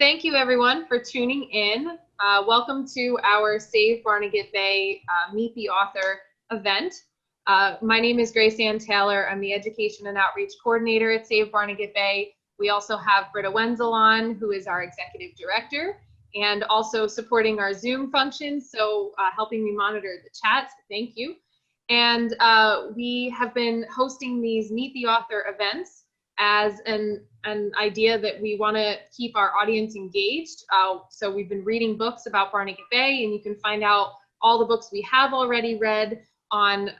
Thank you everyone for tuning in. Welcome to our Save Barnegat Bay Meet the Author event. My name is Grace Ann Taylor. I'm the Education and Outreach Coordinator at Save Barnegat Bay. We also have Britta Wenzel on, who is our Executive Director, and also supporting our Zoom function, so helping me monitor the chat. Thank you. And we have been hosting these Meet the Author events as an idea that we want to keep our audience engaged. So we've been reading books about Barnegat Bay, and you can find out all the books we have already read on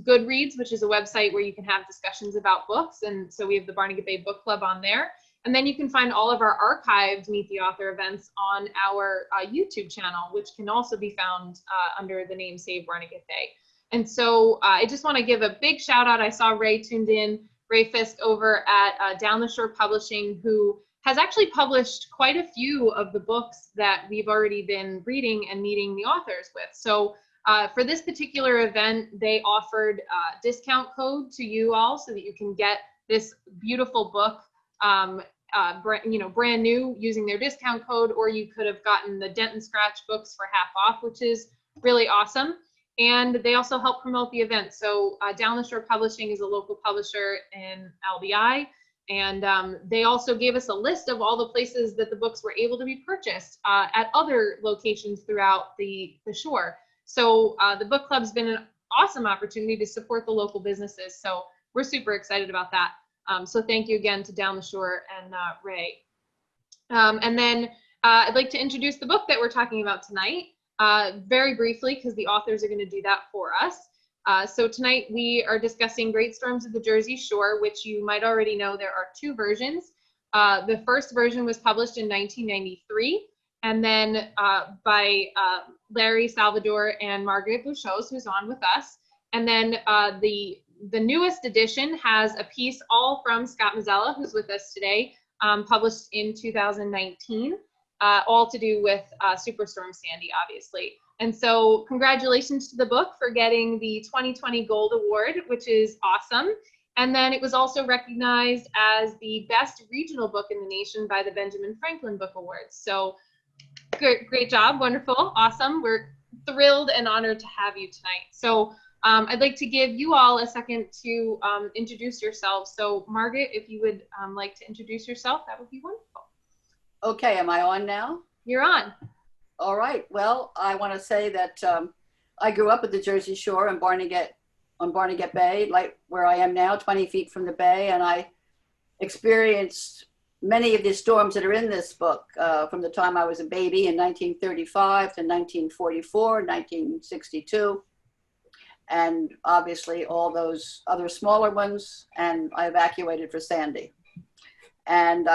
Goodreads, which is a website where you can have discussions about books. And so we have the Barnegat Bay Book Club on there. And then you can find all of our archived Meet the Author events on our YouTube channel, which can also be found under the name Save Barnegat Bay. And so I just want to give a big shout out. I saw Ray tuned in, Ray Fisk over at Down the Shore Publishing, who has actually published quite a few of the books that we've already been reading and meeting the authors with. So for this particular event, they offered a discount code to you all so that you can get this beautiful book brand new using their discount code, or you could have gotten the Dent and Scratch books for half off, which is really awesome. And they also help promote the event. So Down the Shore Publishing is a local publisher in LBI, and they also gave us a list of all the places that the books were able to be purchased at other locations throughout the shore. So the book club's been an awesome opportunity to support the local businesses. So we're super excited about that. So thank you again to Down the Shore and Ray. And then I'd like to introduce the book that we're talking about tonight. Very briefly, because the authors are going to do that for us. So tonight we are discussing Great Storms of the Jersey Shore, which you might already know there are two versions. The first version was published in 1993, and then by Larry Savadove and Margaret Buchholz, who's on with us. And then the newest edition has a piece all from Scott Mazzella, who's with us today, published in 2019. All to do with Superstorm Sandy, obviously. And so congratulations to the book for getting the 2020 Gold Award, which is awesome. And then it was also recognized as the best regional book in the nation by the Benjamin Franklin Book Awards. So great job, wonderful, awesome. We're thrilled and honored to have you tonight. So I'd like to give you all a second to introduce yourselves. So Margaret, if you would like to introduce yourself, that would be wonderful. Okay, am I on now? You're on. All right. Well, I want to say that I grew up at the Jersey Shore on Barnegat Bay, like where I am now, 20 feet from the bay, and I experienced many of the storms that are in this book from the time I was a baby in 1935 to 1944, 1962, and obviously all those other smaller ones, and I evacuated for Sandy. And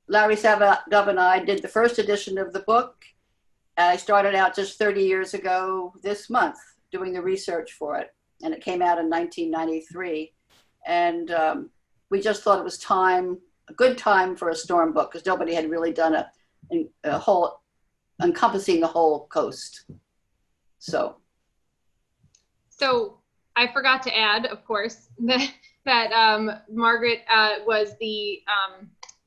Larry Savadove and I did the first edition of the book. I started out just 30 years ago this month doing the research for it, and it came out in 1993. And we just thought it was a good time for a storm book, because nobody had really done a whole, encompassing the whole coast. So I forgot to add, of course, that Margaret was the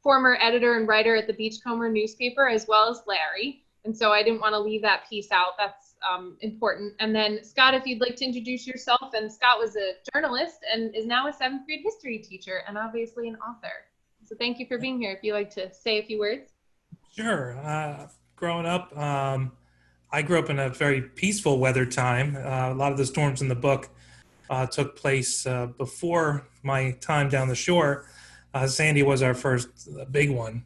former editor and writer at the Beachcomber newspaper, as well as Larry. And so I didn't want to leave that piece out. That's important. And then Scott, if you'd like to introduce yourself. And Scott was a journalist and is now a 7th grade history teacher and obviously an author. So thank you for being here. If you'd like to say a few words. Sure. Growing up, I grew up in a very peaceful weather time. A lot of the storms in the book took place before my time down the shore. Sandy was our first big one.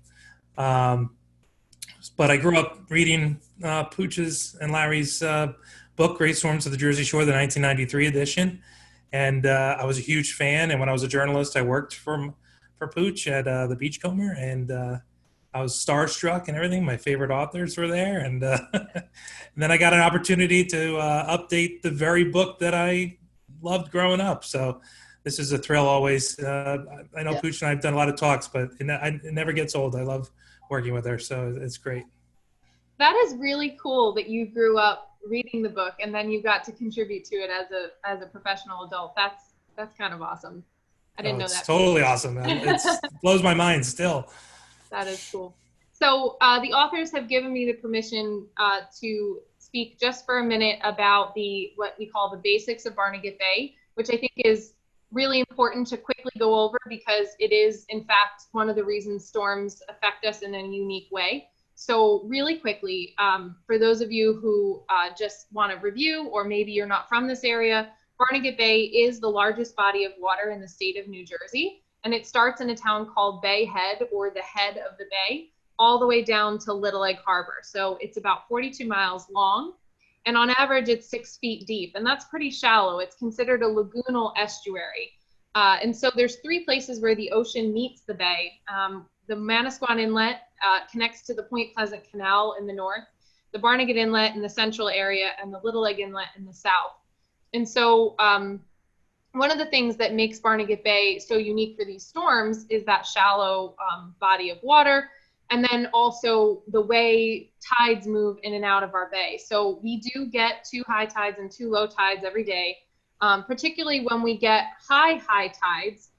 But I grew up reading Pooch's and Larry's book, Great Storms of the Jersey Shore, the 1993 edition. And I was a huge fan. And when I was a journalist, I worked for Pooch at the Beachcomber. And I was starstruck and everything. My favorite authors were there. And, and then I got an opportunity to update the very book that I loved growing up. So this is a thrill always. I know Pooch and I have done a lot of talks, but it never gets old. I love working with her, so it's great. That is really cool that you grew up reading the book and then you got to contribute to it as a professional adult. That's kind of awesome. I didn't know that. It's totally awesome. It blows my mind still. That is cool. So the authors have given me the permission to speak just for a minute about what we call the basics of Barnegat Bay, which I think is really important to quickly go over because it is, in fact, one of the reasons storms affect us in a unique way. So really quickly, for those of you who just want to review, or maybe you're not from this area, Barnegat Bay is the largest body of water in the state of New Jersey, and it starts in a town called Bay Head, or the head of the bay, all the way down to Little Egg Harbor. So it's about 42 miles long, and on average, it's 6 feet deep, and that's pretty shallow. It's considered a lagoonal estuary. And so there's 3 places where the ocean meets the bay. The Manasquan Inlet connects to the Point Pleasant Canal in the north, the Barnegat Inlet in the central area, and the Little Egg Inlet in the south. And so one of the things that makes Barnegat Bay so unique for these storms is that shallow body of water, and then also the way tides move in and out of our bay. So we do get 2 high tides and 2 low tides every day, particularly when we get high tides,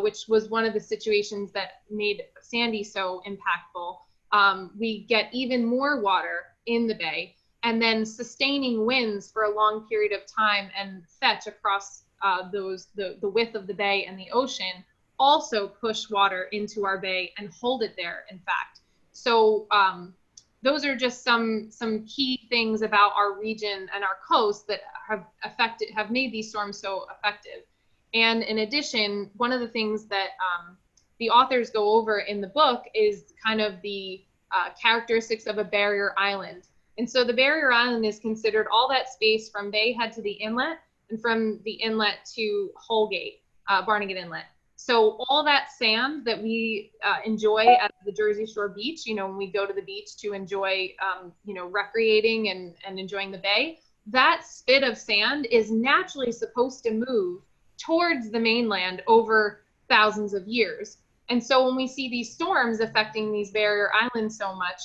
which was one of the situations that made Sandy so impactful. We get even more water in the bay, and then sustaining winds for a long period of time and fetch across the width of the bay and the ocean also push water into our bay and hold it there, in fact. So those are just some key things about our region and our coast that have made these storms so effective. And in addition, one of the things that the authors go over in the book is kind of the characteristics of a barrier island. And so the barrier island is considered all that space from Bay Head to the inlet, and from the inlet to Holgate, Barnegat Inlet. So all that sand that we enjoy at the Jersey Shore beach, when we go to the beach to enjoy, recreating and enjoying the bay, that spit of sand is naturally supposed to move towards the mainland over thousands of years. And so when we see these storms affecting these barrier islands so much,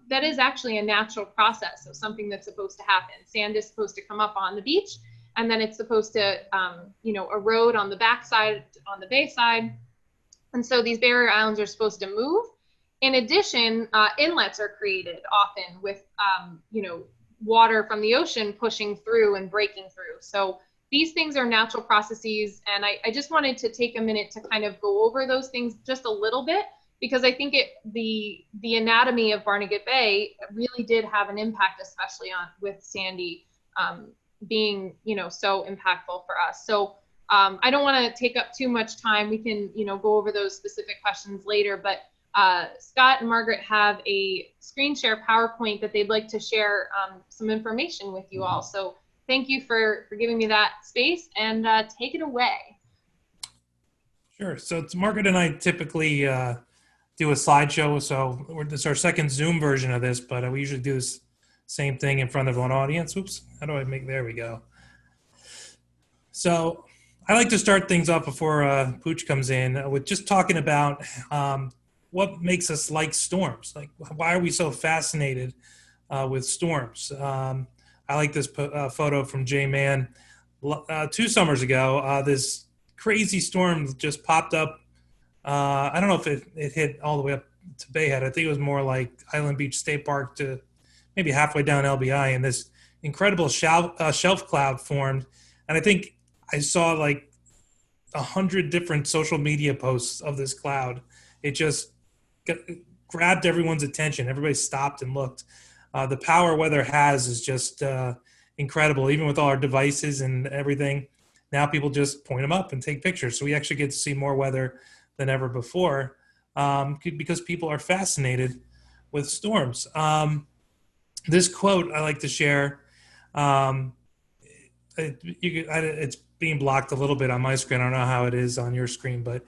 that is actually a natural process of something that's supposed to happen. Sand is supposed to come up on the beach, and then it's supposed to, erode on the backside, on the bay side. And so these barrier islands are supposed to move. In addition, inlets are created often with, water from the ocean pushing through and breaking through. So these things are natural processes, and I just wanted to take a minute to kind of go over those things just a little bit, because I think the anatomy of Barnegat Bay really did have an impact, especially with Sandy being so impactful for us. So I don't want to take up too much time. We can go over those specific questions later, but Scott and Margaret have a screen share PowerPoint that they'd like to share some information with you all. So thank you for giving me that space, and take it away. Sure. So it's Margaret and I typically do a slideshow. So this is our second Zoom version of this, but we usually do this same thing in front of an audience. Oops. How do I there we go. So I like to start things off before Pooch comes in with just talking about what makes us like storms. Like, why are we so fascinated with storms? I like this photo from J Man 2 summers ago. This crazy storm just popped up. I don't know if it hit all the way up to Bay Head. I think it was more like Island Beach State Park to maybe halfway down LBI, and this incredible shelf cloud formed. And I think I saw like 100 different social media posts of this cloud. It just grabbed everyone's attention. Everybody stopped and looked. The power weather has is just incredible, even with all our devices and everything. Now people just point them up and take pictures. So we actually get to see more weather than ever before because people are fascinated with storms. This quote I like to share. It's being blocked a little bit on my screen. I don't know how it is on your screen, but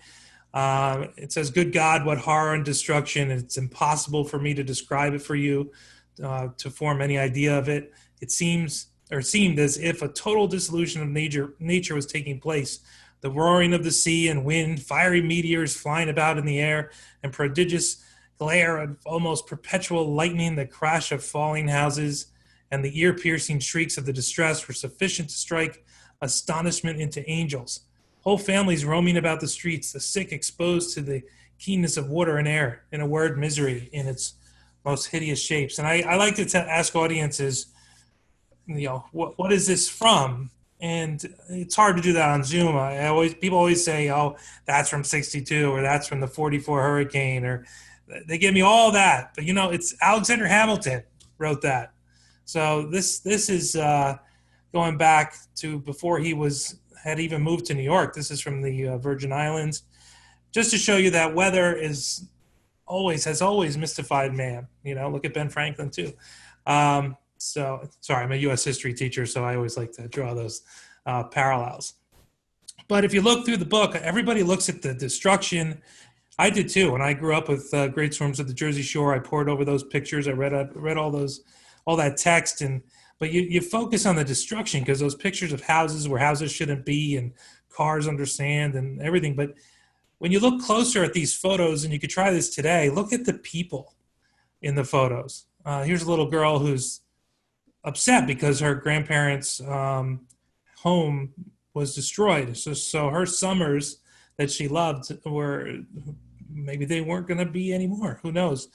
it says, "Good God, what horror and destruction. It's impossible for me to describe it for you, to form any idea of it. It seemed as if a total dissolution of nature was taking place. The roaring of the sea and wind, fiery meteors flying about in the air, and prodigious glare of almost perpetual lightning, the crash of falling houses, and the ear-piercing shrieks of the distress were sufficient to strike astonishment into angels. Whole families roaming about the streets, the sick exposed to the keenness of water and air. In a word, misery in its most hideous shapes. And I like to ask audiences, what is this from? And it's hard to do that on Zoom. People always say, oh, that's from 62, or that's from the 44 hurricane, or they give me all that. But it's Alexander Hamilton wrote that. So this is going back to before he had even moved to New York. This is from the Virgin Islands, just to show you that weather has always mystified man. Look at Ben Franklin too. So, sorry, I'm a U.S. history teacher, so I always like to draw those parallels. But if you look through the book, everybody looks at the destruction. I did too. When I grew up with great storms of the Jersey Shore, I pored over those pictures. I read all that text, but you focus on the destruction because those pictures of houses where houses shouldn't be and cars under sand and everything. But when you look closer at these photos, and you could try this today, look at the people in the photos. Here's a little girl who's upset because her grandparents' home was destroyed. So her summers that she loved maybe they weren't going to be anymore. Who knows?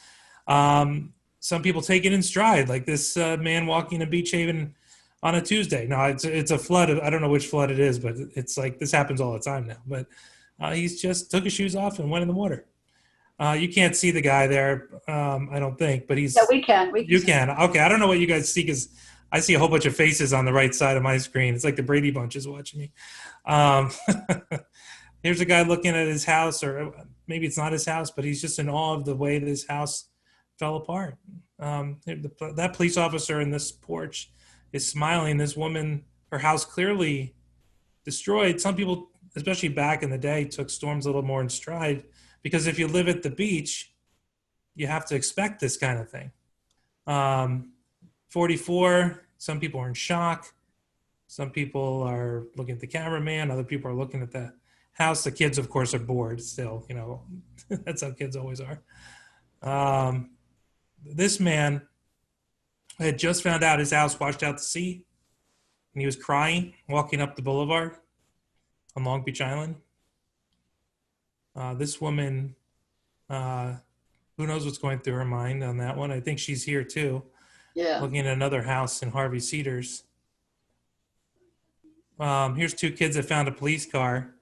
Some people take it in stride, like this man walking to Beach Haven on a Tuesday. No, it's a flood. I don't know which flood it is, but it's like this happens all the time now. But he's just took his shoes off and went in the water. You can't see the guy there, I don't think, but he's. Yeah, we can. You can. Okay, I don't know what you guys see because I see a whole bunch of faces on the right side of my screen. It's like the Brady Bunch is watching me. Here's a guy looking at his house, or maybe it's not his house, but he's just in awe of the way this house fell apart. That police officer in this porch is smiling. This woman, her house clearly destroyed. Some people, especially back in the day, took storms a little more in stride. Because if you live at the beach, you have to expect this kind of thing. 44, some people are in shock. Some people are looking at the cameraman. Other people are looking at the house. The kids, of course, are bored still. That's how kids always are. This man had just found out his house washed out to sea. And he was crying, walking up the boulevard on Long Beach Island. This woman, who knows what's going through her mind on that one. I think she's here too. Yeah. Looking at another house in Harvey Cedars. Here's two kids that found a police car.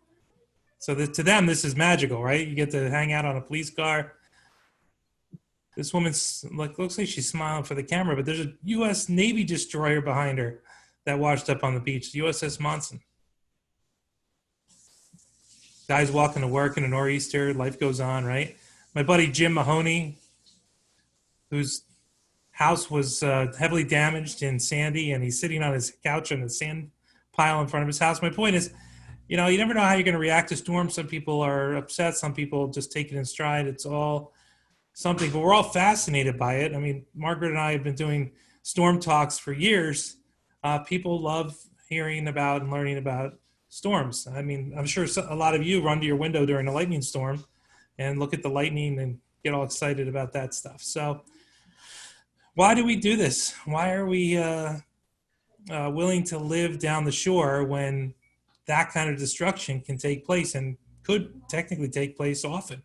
So to them, this is magical, right? You get to hang out on a police car. This woman's looks like she's smiling for the camera, but there's a U.S. Navy destroyer behind her that washed up on the beach, the USS Monson. Guys walking to work in a nor'easter, life goes on, right? My buddy Jim Mahoney, whose house was heavily damaged in Sandy, and he's sitting on his couch on the sand pile in front of his house. My point is, you never know how you're going to react to storms. Some people are upset. Some people just take it in stride. It's all something, but we're all fascinated by it. I mean, Margaret and I have been doing storm talks for years. People love hearing about and learning about storms. I mean, I'm sure a lot of you run to your window during a lightning storm and look at the lightning and get all excited about that stuff. So why do we do this? Why are we willing to live down the shore when that kind of destruction can take place and could technically take place often?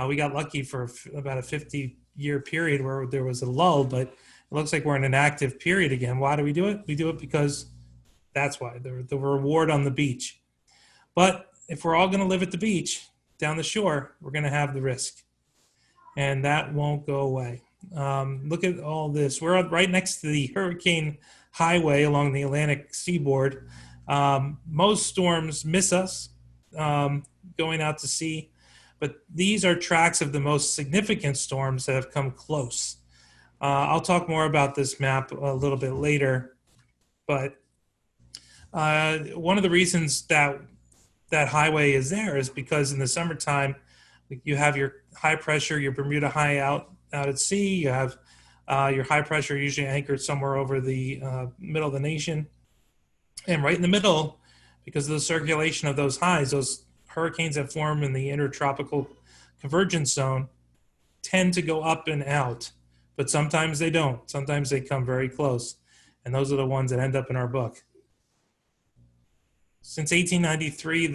We got lucky for about a 50-year period where there was a lull, but it looks like we're in an active period again. Why do we do it? We do it because that's why, the reward on the beach. But if we're all going to live at the beach, down the shore, we're going to have the risk. And that won't go away. Look at all this. We're right next to the hurricane highway along the Atlantic seaboard. Most storms miss us going out to sea. But these are tracks of the most significant storms that have come close. I'll talk more about this map a little bit later. But one of the reasons that highway is there is because in the summertime, you have your high pressure, your Bermuda High out at sea. You have your high pressure usually anchored somewhere over the middle of the nation. And right in the middle, because of the circulation of those highs, those hurricanes that form in the intertropical convergence zone tend to go up and out. But sometimes they don't. Sometimes they come very close. And those are the ones that end up in our book. Since 1893,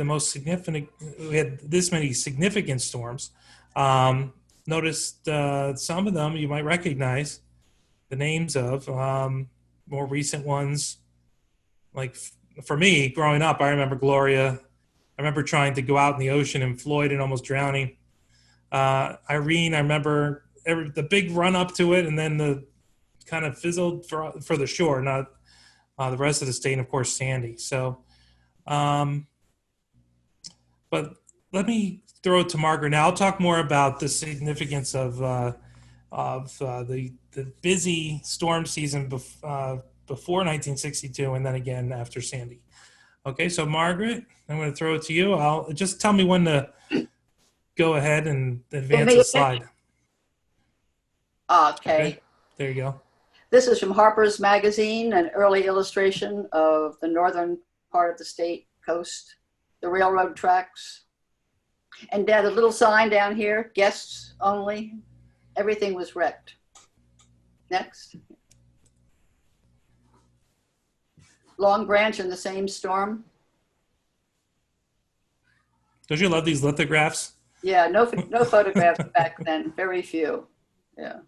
we had this many significant storms. None noticed some of them you might recognize the names of. More recent ones, like for me, growing up, I remember Gloria. I remember trying to go out in the ocean in Floyd and almost drowning. Irene, I remember the big run up to it, and then the kind of fizzled for the shore, not the rest of the state, and of course Sandy. So, but let me throw it to Margaret now. I'll talk more about the significance of the busy storm season before 1962, and then again after Sandy. Okay, so Margaret, I'm going to throw it to you. I'll just tell me when to go ahead and advance the slide. Okay. There you go. This is from Harper's Magazine, an early illustration of the northern part of the state coast, the railroad tracks. And the little sign down here, guests only. Everything was wrecked. Next. Long Branch in the same storm. Don't you love these lithographs? Yeah, no photographs back then, very few. Yeah.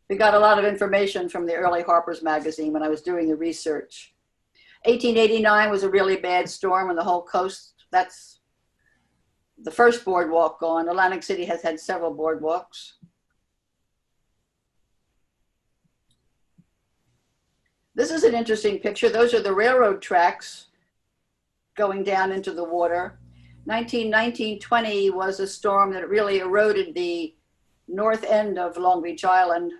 We got a lot of information from the early Harper's Magazine when I was doing the research. 1889 was a really bad storm on the whole coast. That's the first boardwalk gone. Atlantic City has had several boardwalks. This is an interesting picture. Those are the railroad tracks going down into the water. 1919-20 was a storm that really eroded the north end of Long Beach Island.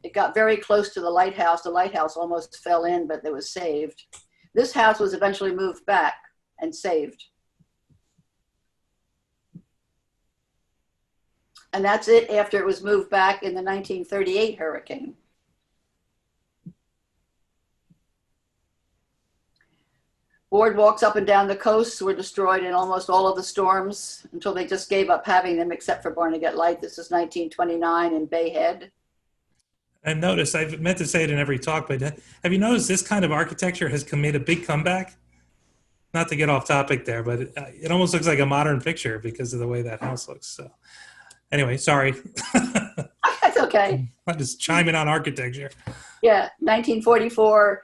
It got very close to the lighthouse. The lighthouse almost fell in, but it was saved. This house was eventually moved back and saved. And that's it after it was moved back in the 1938 hurricane. Boardwalks up and down the coast were destroyed in almost all of the storms until they just gave up having them, except for Barnegat Light. This is 1929 in Bay Head. I've noticed, I've meant to say it in every talk, but have you noticed this kind of architecture has made a big comeback? Not to get off topic there, but it almost looks like a modern picture because of the way that house looks. So anyway, sorry. That's okay. I'm just chiming on architecture. Yeah, 1944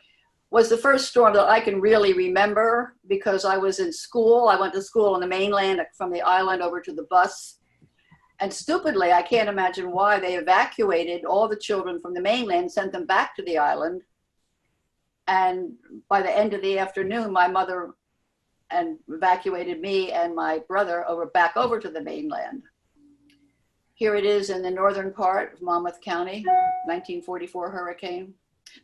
was the first storm that I can really remember because I was in school. I went to school on the mainland from the island over to the bus. And stupidly, I can't imagine why they evacuated all the children from the mainland, sent them back to the island. And by the end of the afternoon, my mother evacuated me and my brother back over to the mainland. Here it is in the northern part of Monmouth County, 1944 hurricane.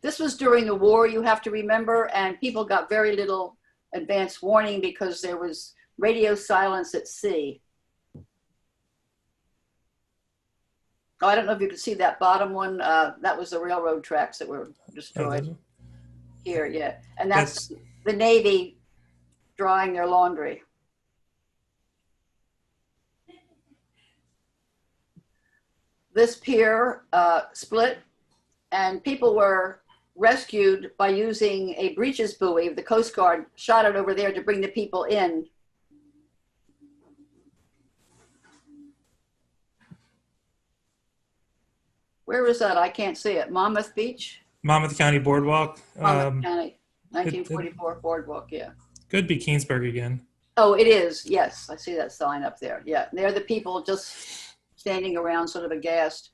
This was during the war, you have to remember, and people got very little advance warning because there was radio silence at sea. Oh, I don't know if you can see that bottom one. That was the railroad tracks that were destroyed. Here, yeah. And that's the Navy drying their laundry. This pier split, and people were rescued by using a breeches buoy. The Coast Guard shot it over there to bring the people in. Where is that? I can't see it. Monmouth Beach? Monmouth County Boardwalk. Monmouth County, 1944 Boardwalk, yeah. Could be Keansburg again. Oh, it is. Yes, I see that sign up there. Yeah, they're the people just standing around sort of aghast.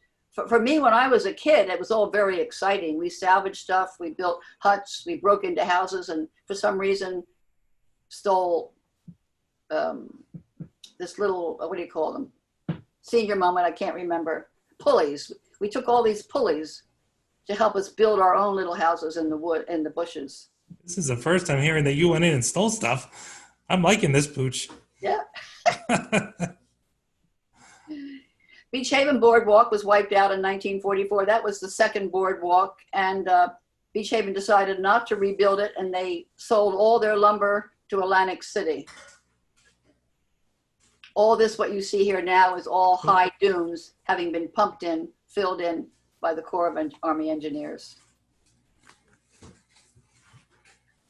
For me, when I was a kid, it was all very exciting. We salvaged stuff, we built huts, we broke into houses, and for some reason stole this little, what do you call them? Senior moment, I can't remember. Pulleys. We took all these pulleys to help us build our own little houses in the wood, in the bushes. This is the first time hearing that you went in and stole stuff. I'm liking this pooch. Yeah. Beach Haven Boardwalk was wiped out in 1944. That was the second boardwalk, and Beach Haven decided not to rebuild it, and they sold all their lumber to Atlantic City. All this, what you see here now, is all high dunes having been pumped in, filled in by the Corps of Army Engineers.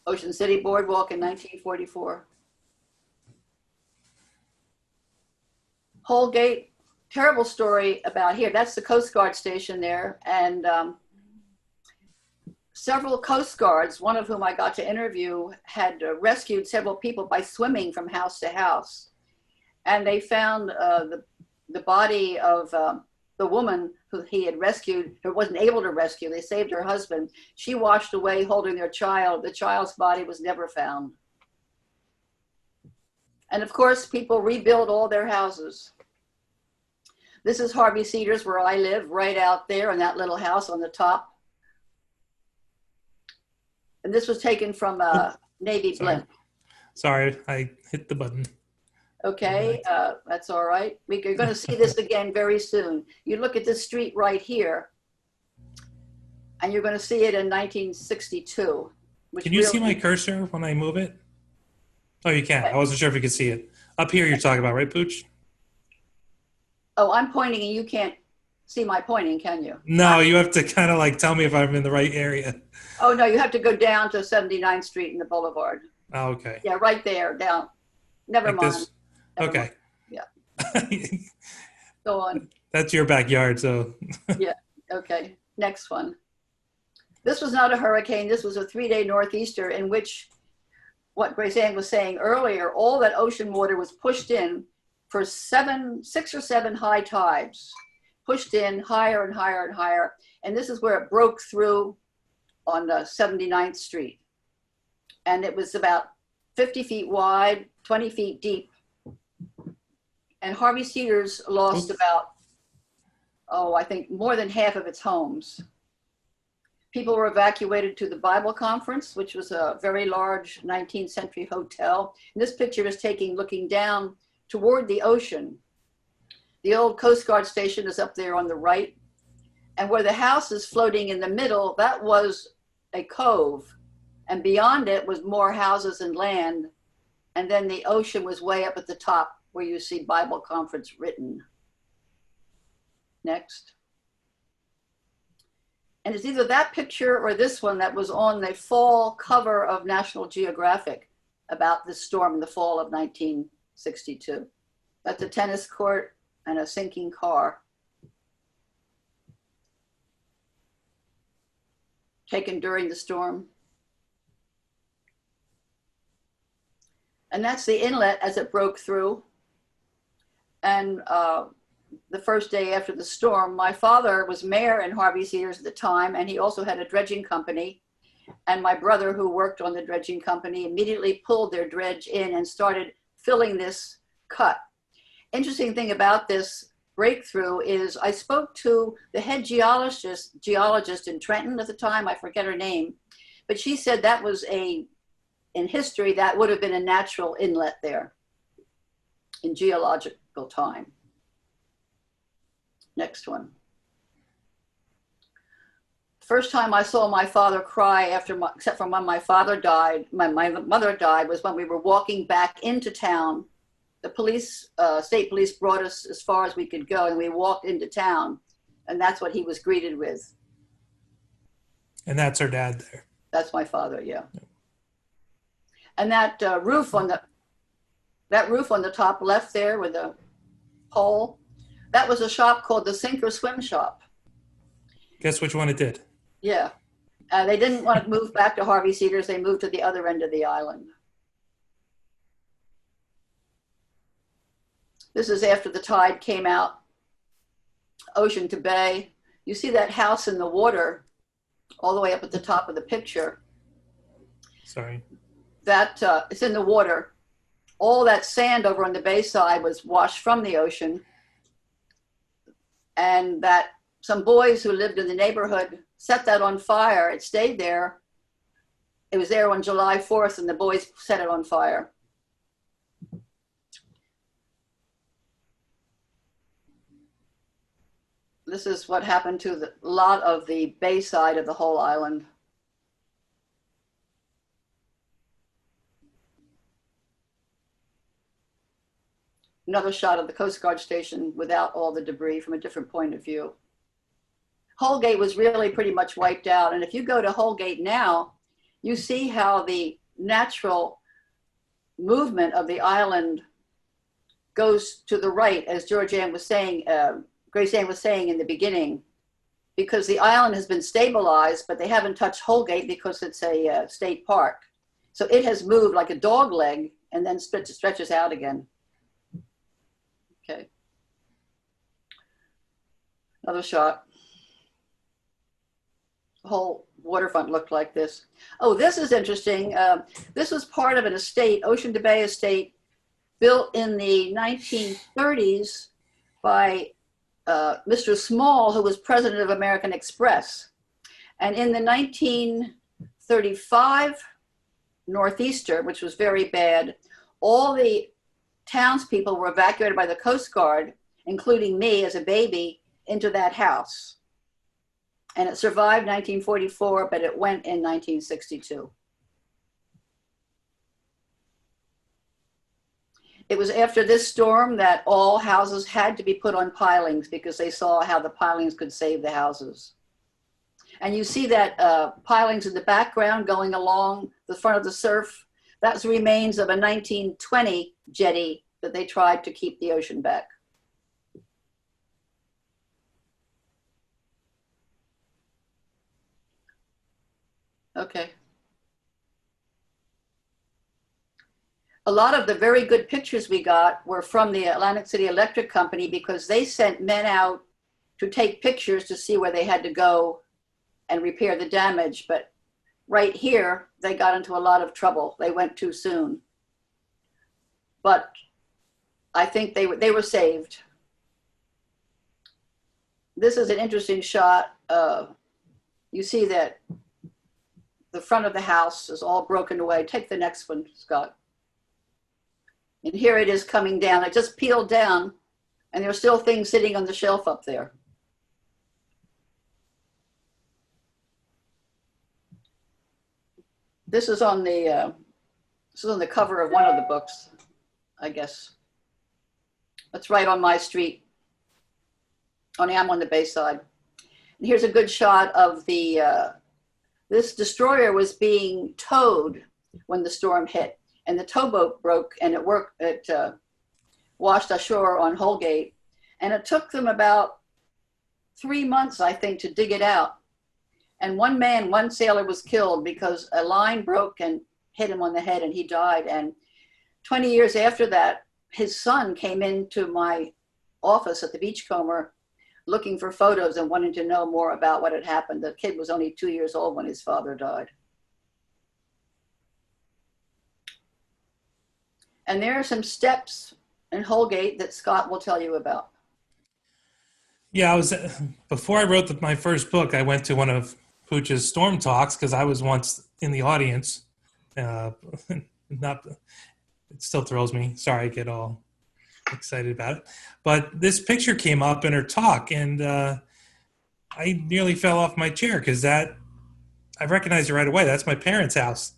Ocean City Boardwalk in 1944. Holgate terrible story about here. That's the Coast Guard station there. And several Coast Guards, one of whom I got to interview, had rescued several people by swimming from house to house. And they found the body of the woman who he had rescued, or wasn't able to rescue. They saved her husband. She washed away holding their child. The child's body was never found. And of course, people rebuild all their houses. This is Harvey Cedars, where I live, right out there in that little house on the top. And this was taken from a Navy blimp. Sorry, I hit the button. Okay, that's all right. You're going to see this again very soon. You look at this street right here, and you're going to see it in 1962. Can you see my cursor when I move it? Oh, you can. I wasn't sure if you could see it. Up here you're talking about, right, Pooch? Oh, I'm pointing and you can't see my pointing, can you? No, you have to kind of like tell me if I'm in the right area. Oh, no, you have to go down to 79th Street in the Boulevard. Oh, okay. Yeah, right there, down. Never Like mind. this? Never Okay. mind. Yeah. Go on. That's your backyard, so. Yeah, okay. Next one. This was not a hurricane. This was a 3-day northeaster in which, what Grace Ann was saying earlier, all that ocean water was pushed in for 6 or 7 high tides, pushed in higher and higher and higher. And this is where it broke through on 79th Street. And it was about 50 feet wide, 20 feet deep. And Harvey Cedars lost about, I think more than half of its homes. People were evacuated to the Bible Conference, which was a very large 19th century hotel. And this picture is looking down toward the ocean. The old Coast Guard station is up there on the right. And where the house is floating in the middle, that was a cove. And beyond it was more houses and land. And then the ocean was way up at the top where you see Bible Conference written. Next. And it's either that picture or this one that was on the fall cover of National Geographic about this storm in the fall of 1962. That's a tennis court and a sinking car. Taken during the storm. And that's the inlet as it broke through. And the first day after the storm, my father was mayor in Harvey Cedars at the time, and he also had a dredging company. And my brother, who worked on the dredging company, immediately pulled their dredge in and started filling this cut. Interesting thing about this breakthrough is I spoke to the head geologist in Trenton at the time, I forget her name, but she said that was in history, that would have been a natural inlet there in geological time. Next one. First time I saw my father cry except for when my father died, my mother died, was when we were walking back into town. The police, state police brought us as far as we could go, and we walked into town, and that's what he was greeted with. And that's her dad there. That's my father, yeah. And that roof on the top left there with a pole, that was a shop called the Sink or Swim Shop. Guess which one it did? Yeah. They didn't want to move back to Harvey Cedars. They moved to the other end of the island. This is after the tide came out, ocean to bay. You see that house in the water all the way up at the top of the picture. Sorry. That it's in the water. All that sand over on the bay side was washed from the ocean. And that some boys who lived in the neighborhood set that on fire. It stayed there. It was there on July 4th, and the boys set it on fire. This is what happened to a lot of the bay side of the whole island. Another shot of the Coast Guard station without all the debris from a different point of view. Holgate was really pretty much wiped out. And if you go to Holgate now, you see how the natural movement of the island goes to the right, as Georgianne was saying, Grace Ann was saying in the beginning, because the island has been stabilized, but they haven't touched Holgate because it's a state park. So it has moved like a dog leg and then stretches out again. Okay. Another shot. The whole waterfront looked like this. Oh, this is interesting. This was part of an estate, Ocean to Bay estate, built in the 1930s by Mr. Small, who was president of American Express. And in the 1935 Northeaster, which was very bad, all the townspeople were evacuated by the Coast Guard, including me as a baby, into that house. And it survived 1944, but it went in 1962. It was after this storm that all houses had to be put on pilings because they saw how the pilings could save the houses. And you see that pilings in the background going along the front of the surf. That's remains of a 1920 jetty that they tried to keep the ocean back. Okay. A lot of the very good pictures we got were from the Atlantic City Electric Company because they sent men out to take pictures to see where they had to go and repair the damage. But right here, they got into a lot of trouble. They went too soon. But I think they were saved. This is an interesting shot. You see that the front of the house is all broken away. Take the next one, Scott. And here it is coming down. It just peeled down, and there are still things sitting on the shelf up there. This is on the cover of one of the books, I guess. That's right on my street. Only I'm on the Bayside. And here's a good shot of the this destroyer was being towed when the storm hit. And the towboat broke, and it washed ashore on Holgate. And it took them about 3 months, I think, to dig it out. And one sailor was killed because a line broke and hit him on the head, and he died. And 20 years after that, his son came into my office at the Beachcomber looking for photos and wanting to know more about what had happened. The kid was only 2 years old when his father died. And there are some steps in Holgate that Scott will tell you about. Yeah, before I wrote my first book, I went to one of Pooch's storm talks because I was once in the audience. It still thrills me. Sorry, I get all excited about it. But this picture came up in her talk, and I nearly fell off my chair because I recognized it right away. That's my parents' house.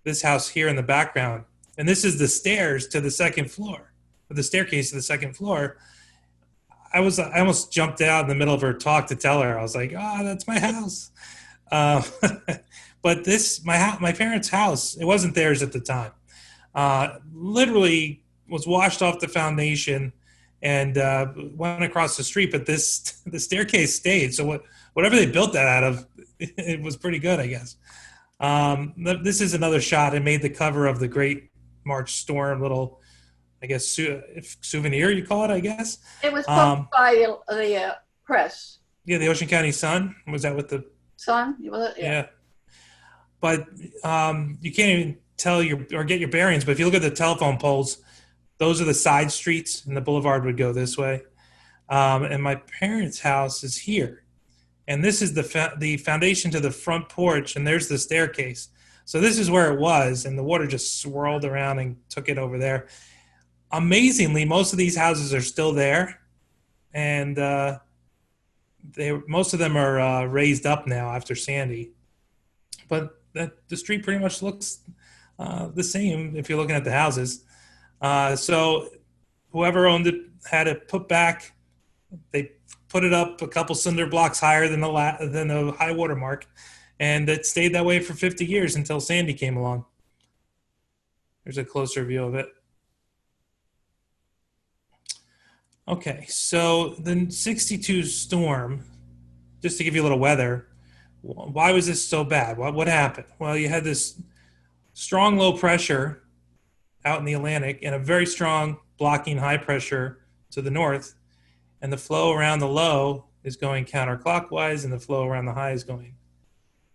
This house here in the background. And this is the stairs to the second floor, or the staircase to the second floor. I almost jumped out in the middle of her talk to tell her. I was like, "Oh, that's my house." But my parents' house, it wasn't theirs at the time. Literally was washed off the foundation and went across the street. But the staircase stayed. So whatever they built that out of, it was pretty good, I guess. This is another shot. It made the cover of the Great March Storm, little, I guess, souvenir you call it, I guess. It was published by the press. Yeah, the Ocean County Sun. Was that with the Sun? Yeah. But you can't even tell or get your bearings. But if you look at the telephone poles, those are the side streets, and the boulevard would go this way. And my parents' house is here, and this is the foundation to the front porch, and there's the staircase. So this is where it was, and the water just swirled around and took it over there. Amazingly, most of these houses are still there, and most of them are raised up now after Sandy. But the street pretty much looks the same if you're looking at the houses. So whoever owned it had it put back. They put it up a couple cinder blocks higher than the high water mark. And it stayed that way for 50 years until Sandy came along. There's a closer view of it. Okay, so the 62 storm, just to give you a little weather, why was this so bad? What happened? Well, you had this strong low pressure out in the Atlantic and a very strong blocking high pressure to the north, and the flow around the low is going counterclockwise and the flow around the high is going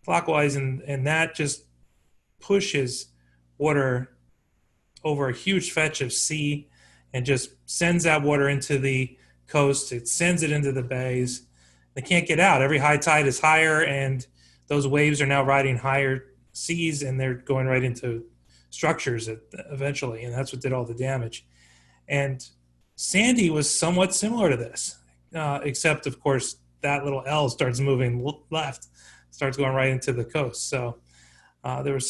clockwise, and that just pushes water over a huge fetch of sea and just sends that water into the coast. It sends it into the bays. They can't get out. Every high tide is higher, and those waves are now riding higher seas, and they're going right into structures eventually, and that's what did all the damage. And Sandy was somewhat similar to this, except, of course, that little L starts moving left, starts going right into the coast. So there were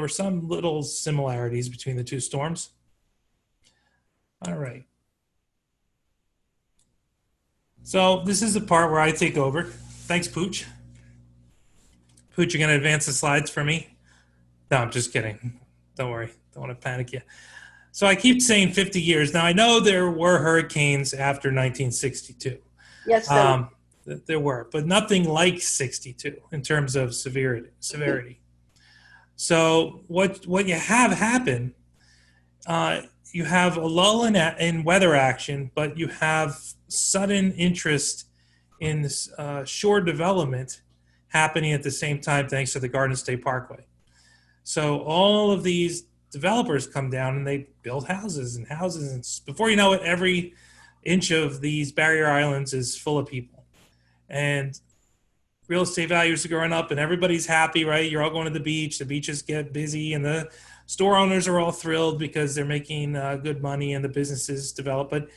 some little similarities between the two storms. All right. So this is the part where I take over. Thanks, Pooch. Pooch, you're going to advance the slides for me? No, I'm just kidding. Don't worry. Don't want to panic you. So I keep saying 50 years. Now, I know there were hurricanes after 1962. Yes, there were, but nothing like 62 in terms of severity. So what you have happen, you have a lull in weather action, but you have sudden interest in shore development happening at the same time thanks to the Garden State Parkway. So all of these developers come down and they build houses and houses, and before you know it, every inch of these barrier islands is full of people, and real estate values are going up, and everybody's happy, right? You're all going to the beaches get busy, and the store owners are all thrilled because they're making good money and the businesses develop. But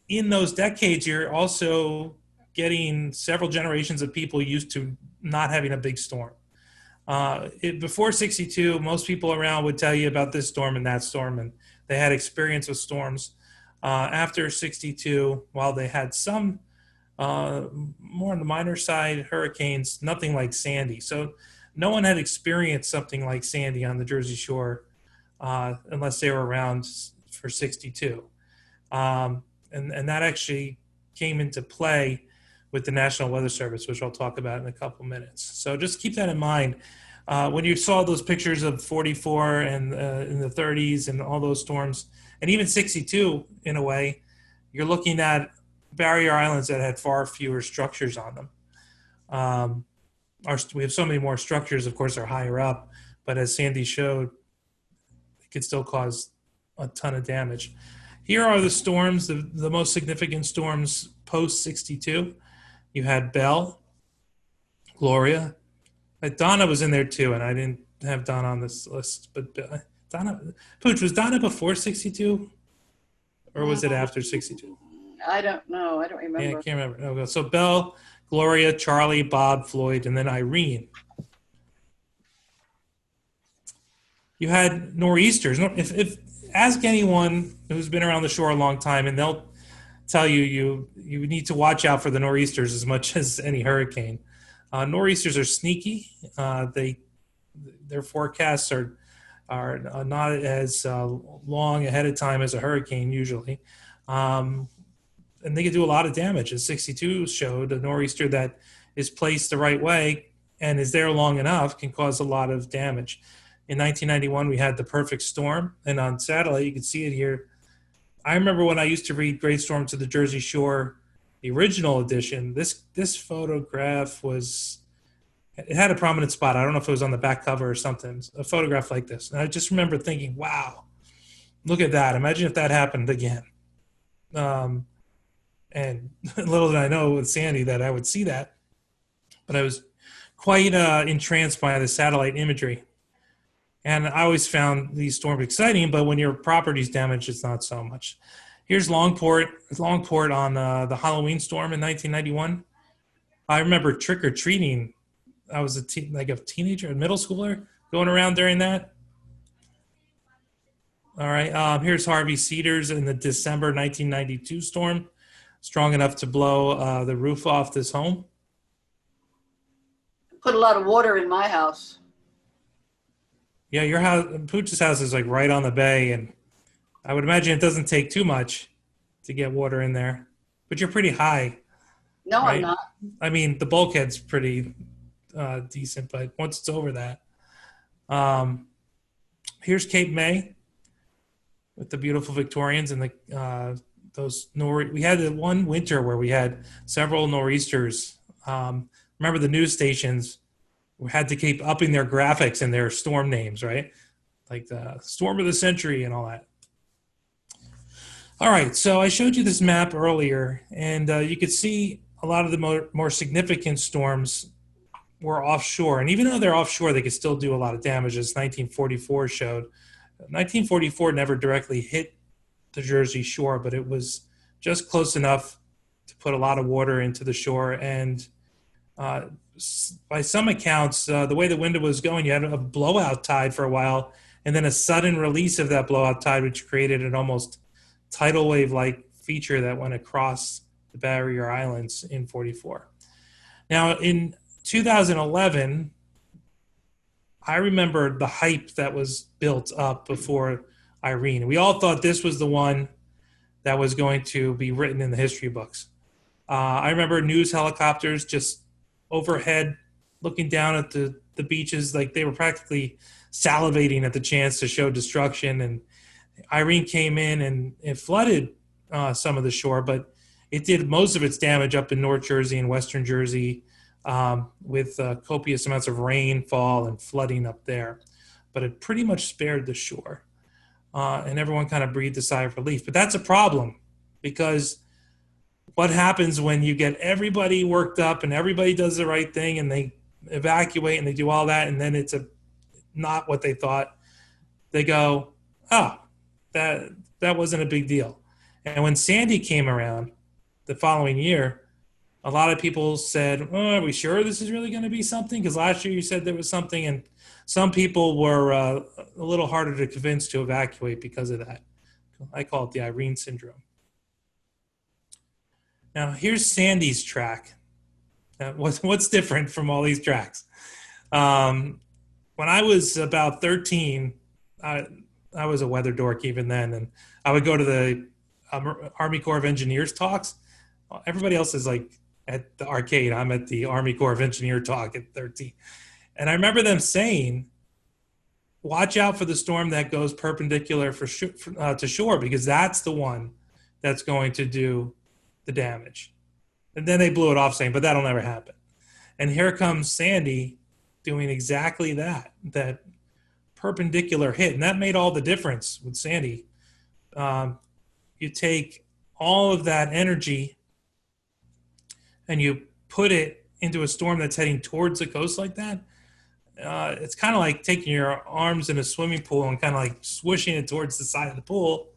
in those decades, you're also getting several generations of people used to not having a big storm. Before 62, most people around would tell you about this storm and that storm, and they had experience with storms. After 62, while they had some more on the minor side hurricanes, nothing like Sandy. So no one had experienced something like Sandy on the Jersey Shore unless they were around for 62. And that actually came into play with the National Weather Service, which I'll talk about in a couple minutes. So just keep that in mind. When you saw those pictures of 44 and in the 30s and all those storms, and even 62 in a way, you're looking at barrier islands that had far fewer structures on them. We have so many more structures, of course, are higher up, but as Sandy showed, it could still cause a ton of damage. Here are the storms, the most significant storms post 62. You had Belle, Gloria. Donna was in there too, and I didn't have Donna on this list. But Donna, Pooch, was Donna before 62? Or was it after 62? I don't know. I don't remember. Yeah, I can't remember. Okay. So Belle, Gloria, Charlie, Bob, Floyd, and then Irene. You had nor'easters. If ask anyone who's been around the shore a long time, and they'll tell you need to watch out for the nor'easters as much as any hurricane. Nor'easters are sneaky. Their forecasts are not as long ahead of time as a hurricane usually, and they can do a lot of damage. As 62 showed, a nor'easter that is placed the right way and is there long enough can cause a lot of damage. In 1991, we had the perfect storm, and on satellite you can see it here. I remember when I used to read Great Storm to the Jersey Shore, the original edition, this photograph it had a prominent spot. I don't know if it was on the back cover or something, a photograph like this. And I just remember thinking, wow, look at that. Imagine if that happened again. And little did I know with Sandy that I would see that. But I was quite entranced by the satellite imagery. And I always found these storms exciting, but when your property's damaged, it's not so much. Here's Longport on the Halloween storm in 1991. I remember trick-or-treating. I was a teenager, a middle schooler, going around during that. All right, here's Harvey Cedars in the December 1992 storm, strong enough to blow the roof off this home. Put a lot of water in my house. Yeah, your house, Pooch's house is like right on the bay, and I would imagine it doesn't take too much to get water in there. but you're pretty high, No, I'm right? not. I mean, the bulkhead's pretty decent, but once it's over that, um, here's Cape May with the beautiful Victorians and the we had the one winter where we had several nor'easters. Remember the news stations had to keep upping their graphics and their storm names, right? Like the storm of the century and all that. All right, so I showed you this map earlier, and you could see a lot of the more significant storms were offshore. And even though they're offshore, they could still do a lot of damage, as 1944 showed. 1944 never directly hit the Jersey shore, but it was just close enough to put a lot of water into the shore. And by some accounts, the way the wind was going, you had a blowout tide for a while, and then a sudden release of that blowout tide, which created an almost tidal wave-like feature that went across the Barrier Islands in 44. Now, in 2011, I remember the hype that was built up before Irene. We all thought this was the one that was going to be written in the history books. I remember news helicopters just overhead looking down at the beaches like they were practically salivating at the chance to show destruction. And Irene came in and it flooded some of the shore, but it did most of its damage up in North Jersey and Western Jersey with copious amounts of rainfall and flooding up there. But it pretty much spared the shore. And everyone kind of breathed a sigh of relief. But that's a problem, because what happens when you get everybody worked up and everybody does the right thing and they evacuate and they do all that, and then it's not what they thought? They go, oh, that wasn't a big deal. And when Sandy came around the following year, a lot of people said, oh, are we sure this is really going to be something? Because last year you said there was something, and some people were a little harder to convince to evacuate because of that. I call it the Irene syndrome. Now, here's Sandy's track. What's different from all these tracks? When I was about 13, I was a weather dork even then, and I would go to the Army Corps of Engineers talks. Everybody else is like at the arcade. I'm at the Army Corps of Engineer talk at 13. And I remember them saying, watch out for the storm that goes perpendicular to shore, because that's the one that's going to do the damage. And then they blew it off saying, but that'll never happen. And here comes Sandy doing exactly that perpendicular hit. And that made all the difference with Sandy. You take all of that energy and you put it into a storm that's heading towards the coast like that. It's kind of like taking your arms in a swimming pool and kind of like swishing it towards the side of the pool.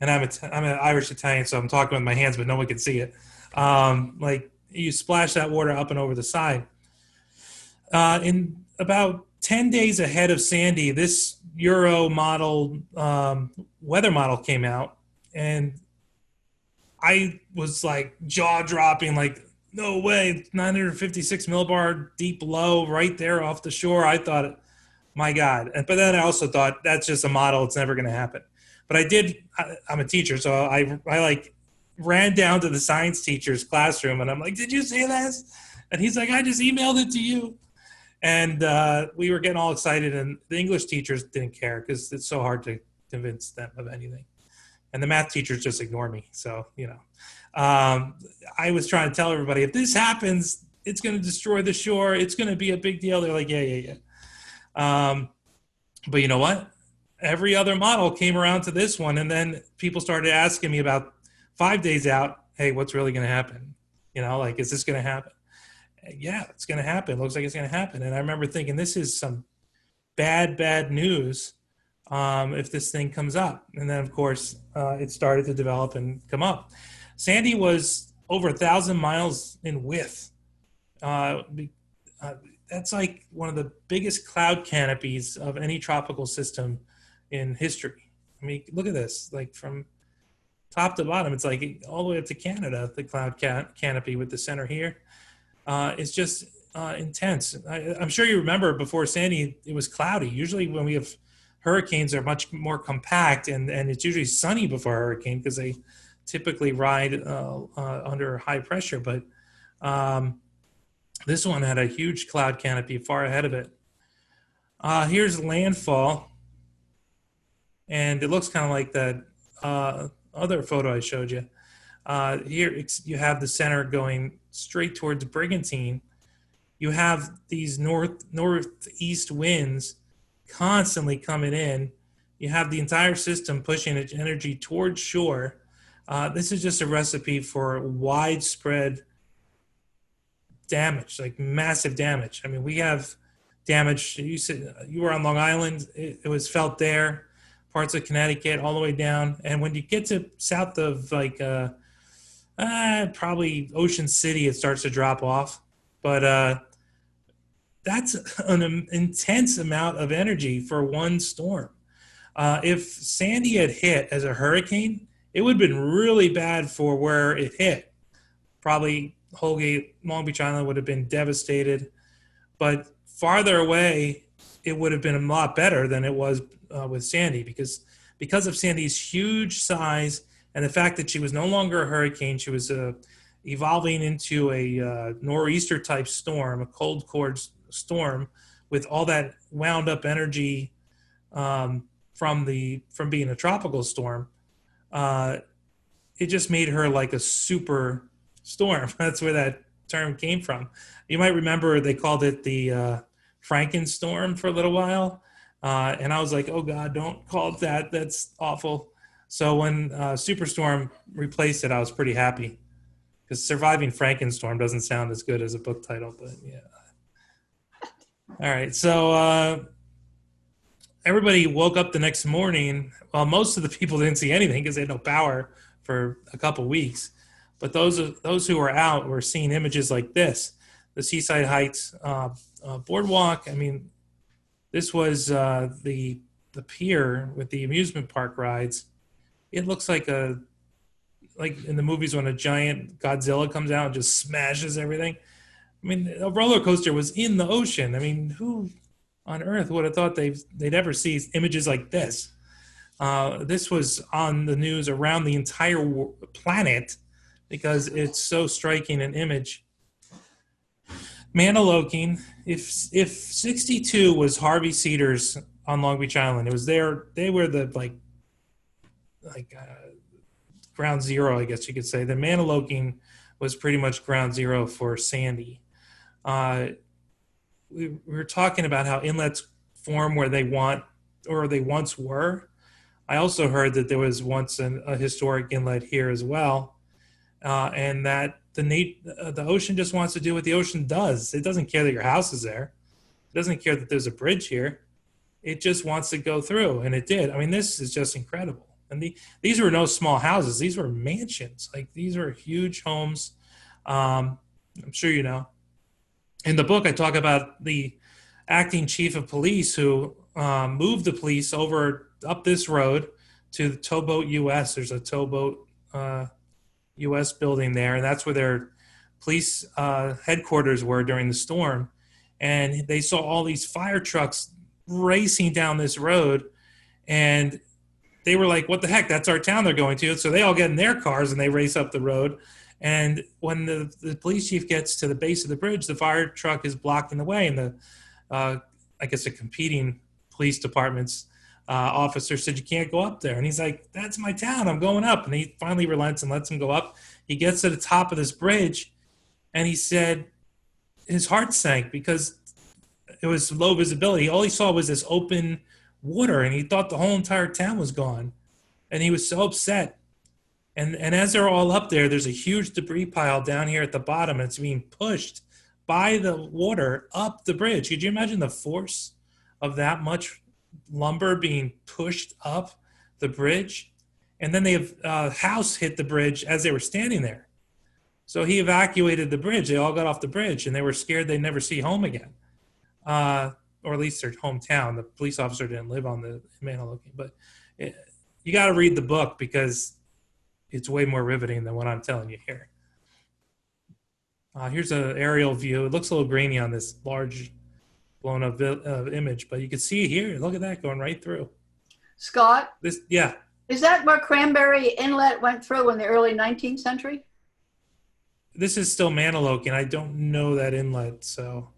And I'm an Irish Italian, so I'm talking with my hands, but no one can see it. Like you splash that water up and over the side. In about 10 days ahead of Sandy, this Euro model weather model came out, and I was like jaw dropping, like, no way, 956 millibar deep low right there off the shore. I thought, my God. But then I also thought, that's just a model. It's never going to happen. But I'm a teacher, so I like ran down to the science teacher's classroom, and I'm like, did you see this? And he's like, I just emailed it to you. And we were getting all excited, and the English teachers didn't care because it's so hard to convince them of anything. And the math teachers just ignore me. So, I was trying to tell everybody, if this happens, it's going to destroy the shore. It's going to be a big deal. They're like, yeah. But you know what? Every other model came around to this one. And then people started asking me about 5 days out, hey, what's really going to happen? Is this going to happen? Yeah, it's going to happen. Looks like it's going to happen. And I remember thinking, this is some bad news if this thing comes up. And then, of course, it started to develop and come up. Sandy was over 1,000 miles in width. That's like one of the biggest cloud canopies of any tropical system in history. I mean, look at this, like from top to bottom, it's like all the way up to Canada, the cloud canopy with the center here. It's just intense. I'm sure you remember before Sandy, it was cloudy. Usually when we have hurricanes, they're much more compact, and it's usually sunny before a hurricane because they typically ride under high pressure, but this one had a huge cloud canopy far ahead of it. Here's landfall, and it looks kind of like that other photo I showed you. Here you have the center going straight towards Brigantine. You have these northeast winds constantly coming in. You have the entire system pushing its energy towards shore. This is just a recipe for widespread damage, like massive damage. I mean, we have damage. You said you were on Long Island. It was felt there, parts of Connecticut, all the way down. And when you get to south of like probably Ocean City, it starts to drop off. But that's an intense amount of energy for one storm. If Sandy had hit as a hurricane, it would have been really bad for where it hit. Probably Holgate, Long Beach Island would have been devastated. But farther away, it would have been a lot better than it was with Sandy because of Sandy's huge size and the fact that she was no longer a hurricane. She was evolving into a nor'easter type storm, a cold core storm with all that wound up energy from being a tropical storm. It just made her like a super storm. That's where that term came from. You might remember they called it the Frankenstorm for a little while. And I was like, oh God, don't call it that. That's awful. So when Superstorm replaced it, I was pretty happy because Surviving Frankenstorm doesn't sound as good as a book title, but yeah. All right. So everybody woke up the next morning. Well, most of the people didn't see anything because they had no power for a couple weeks. But those who were out were seeing images like this, the Seaside Heights boardwalk. I mean, this was the pier with the amusement park rides. It looks like in the movies when a giant Godzilla comes out and just smashes everything. I mean, a roller coaster was in the ocean. I mean, who on earth would have thought they'd ever see images like this? This was on the news around the entire planet because it's so striking an image. Maniloking, if 62 was Harvey Cedars on Long Beach Island, it was there. They were the ground zero, I guess you could say. The Maniloking was pretty much ground zero for Sandy. We were talking about how inlets form where they once were. I also heard that there was once a historic inlet here as well, and that the ocean just wants to do what the ocean does. It doesn't care that your house is there. It doesn't care that there's a bridge here. It just wants to go through, and it did. I mean, this is just incredible. And these were no small houses. These were mansions. Like, these were huge homes. I'm sure you know. In the book, I talk about the acting chief of police who moved the police up this road to the Towboat US. There's a Towboat US building there, and that's where their police headquarters were during the storm. And they saw all these fire trucks racing down this road, and they were like, what the heck, that's our town they're going to. So they all get in their cars and they race up the road. And when the police chief gets to the base of the bridge, the fire truck is blocking the way. And the I guess the competing police department's officer said, you can't go up there. And he's like, that's my town, I'm going up. And he finally relents and lets him go up. He gets to the top of this bridge, and he said his heart sank because it was low visibility. All he saw was this open water, and he thought the whole entire town was gone. And he was so upset. And as they're all up there, there's a huge debris pile down here at the bottom, and it's being pushed by the water up the bridge. Could you imagine the force of that much lumber being pushed up the bridge? And then they have a house hit the bridge as they were standing there. So he evacuated the bridge. They all got off the bridge, and they were scared they'd never see home again. Or at least their hometown. The police officer didn't live on the Maniloking. But you got to read the book because it's way more riveting than what I'm telling you here. Here's an aerial view. It looks a little grainy on this large blown up image, but you can see here. Look at that going right through. Scott? Yeah. Is that where Cranberry Inlet went through in the early 19th century? This is still Maniloki, and I don't know that inlet. So,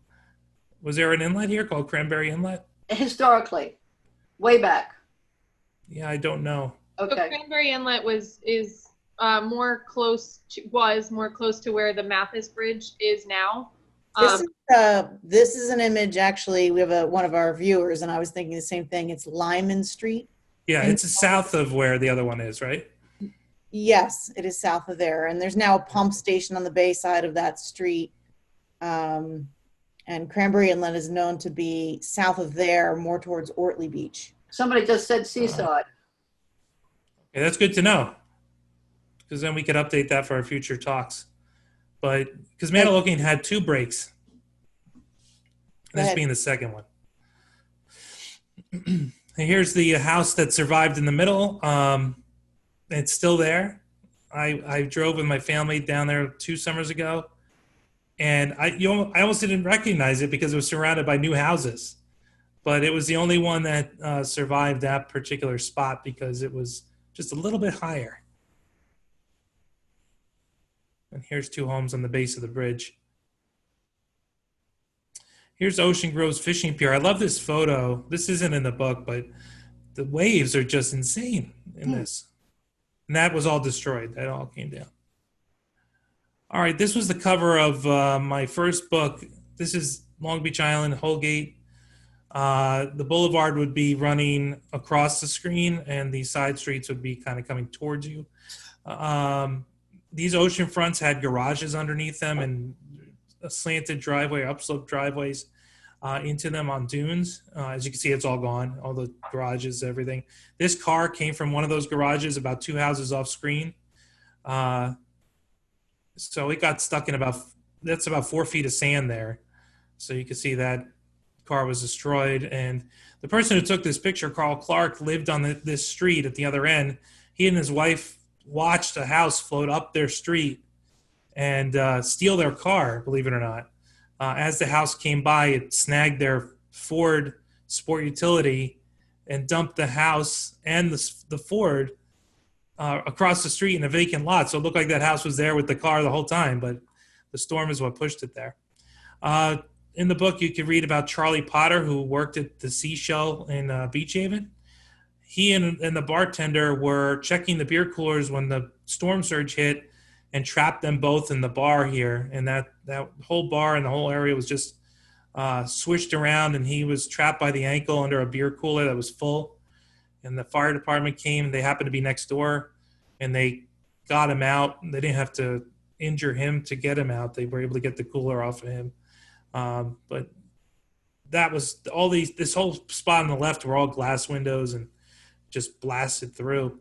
was there an inlet here called Cranberry Inlet? Historically, way back. Yeah, I don't know. So Okay. Cranberry Inlet is more close to where the Mathis Bridge is now. This is an image, actually. We have one of our viewers, and I was thinking the same thing. It's Lyman Street. Yeah, And- it's south of where the other one is, right? Yes, it is south of there. And there's now a pump station on the bay side of that street. And Cranberry Inlet is known to be south of there, more towards Ortley Beach. Somebody just said Seaside. Okay, that's good to know, because then we could update that for our future talks. But because Maniloki had 2 breaks, this ahead. being the second one. And here's the house that survived in the middle. It's still there. I drove with my family down there 2 summers ago, and I almost didn't recognize it because it was surrounded by new houses. But it was the only one that survived that particular spot because it was just a little bit higher. And here's 2 homes on the base of the bridge. Here's Ocean Grove's Fishing Pier. I love this photo. This isn't in the book, but the waves are just insane in this. And that was all destroyed. That all came down. All right, this was the cover of my first book. This is Long Beach Island, Holgate. The boulevard would be running across the screen, and the side streets would be kind of coming towards you. These ocean fronts had garages underneath them and a slanted driveway, upslope driveways into them on dunes. As you can see, it's all gone, all the garages, everything. This car came from one of those garages about 2 houses off screen. So it got stuck in that's about 4 feet of sand there. So you can see that car was destroyed. And the person who took this picture, Carl Clark, lived on this street at the other end. He and his wife watched a house float up their street and steal their car, believe it or not. As the house came by, it snagged their Ford Sport Utility and dumped the house and the Ford across the street in a vacant lot. So it looked like that house was there with the car the whole time, but the storm is what pushed it there. In the book, you could read about Charlie Potter, who worked at the Seashell in Beach Haven. He and the bartender were checking the beer coolers when the storm surge hit and trapped them both in the bar here. And that whole bar and the whole area was just swished around, and he was trapped by the ankle under a beer cooler that was full. And the fire department came. They happened to be next door, and they got him out. They didn't have to injure him to get him out. They were able to get the cooler off of him. But that was this whole spot on the left were all glass windows and just blasted through.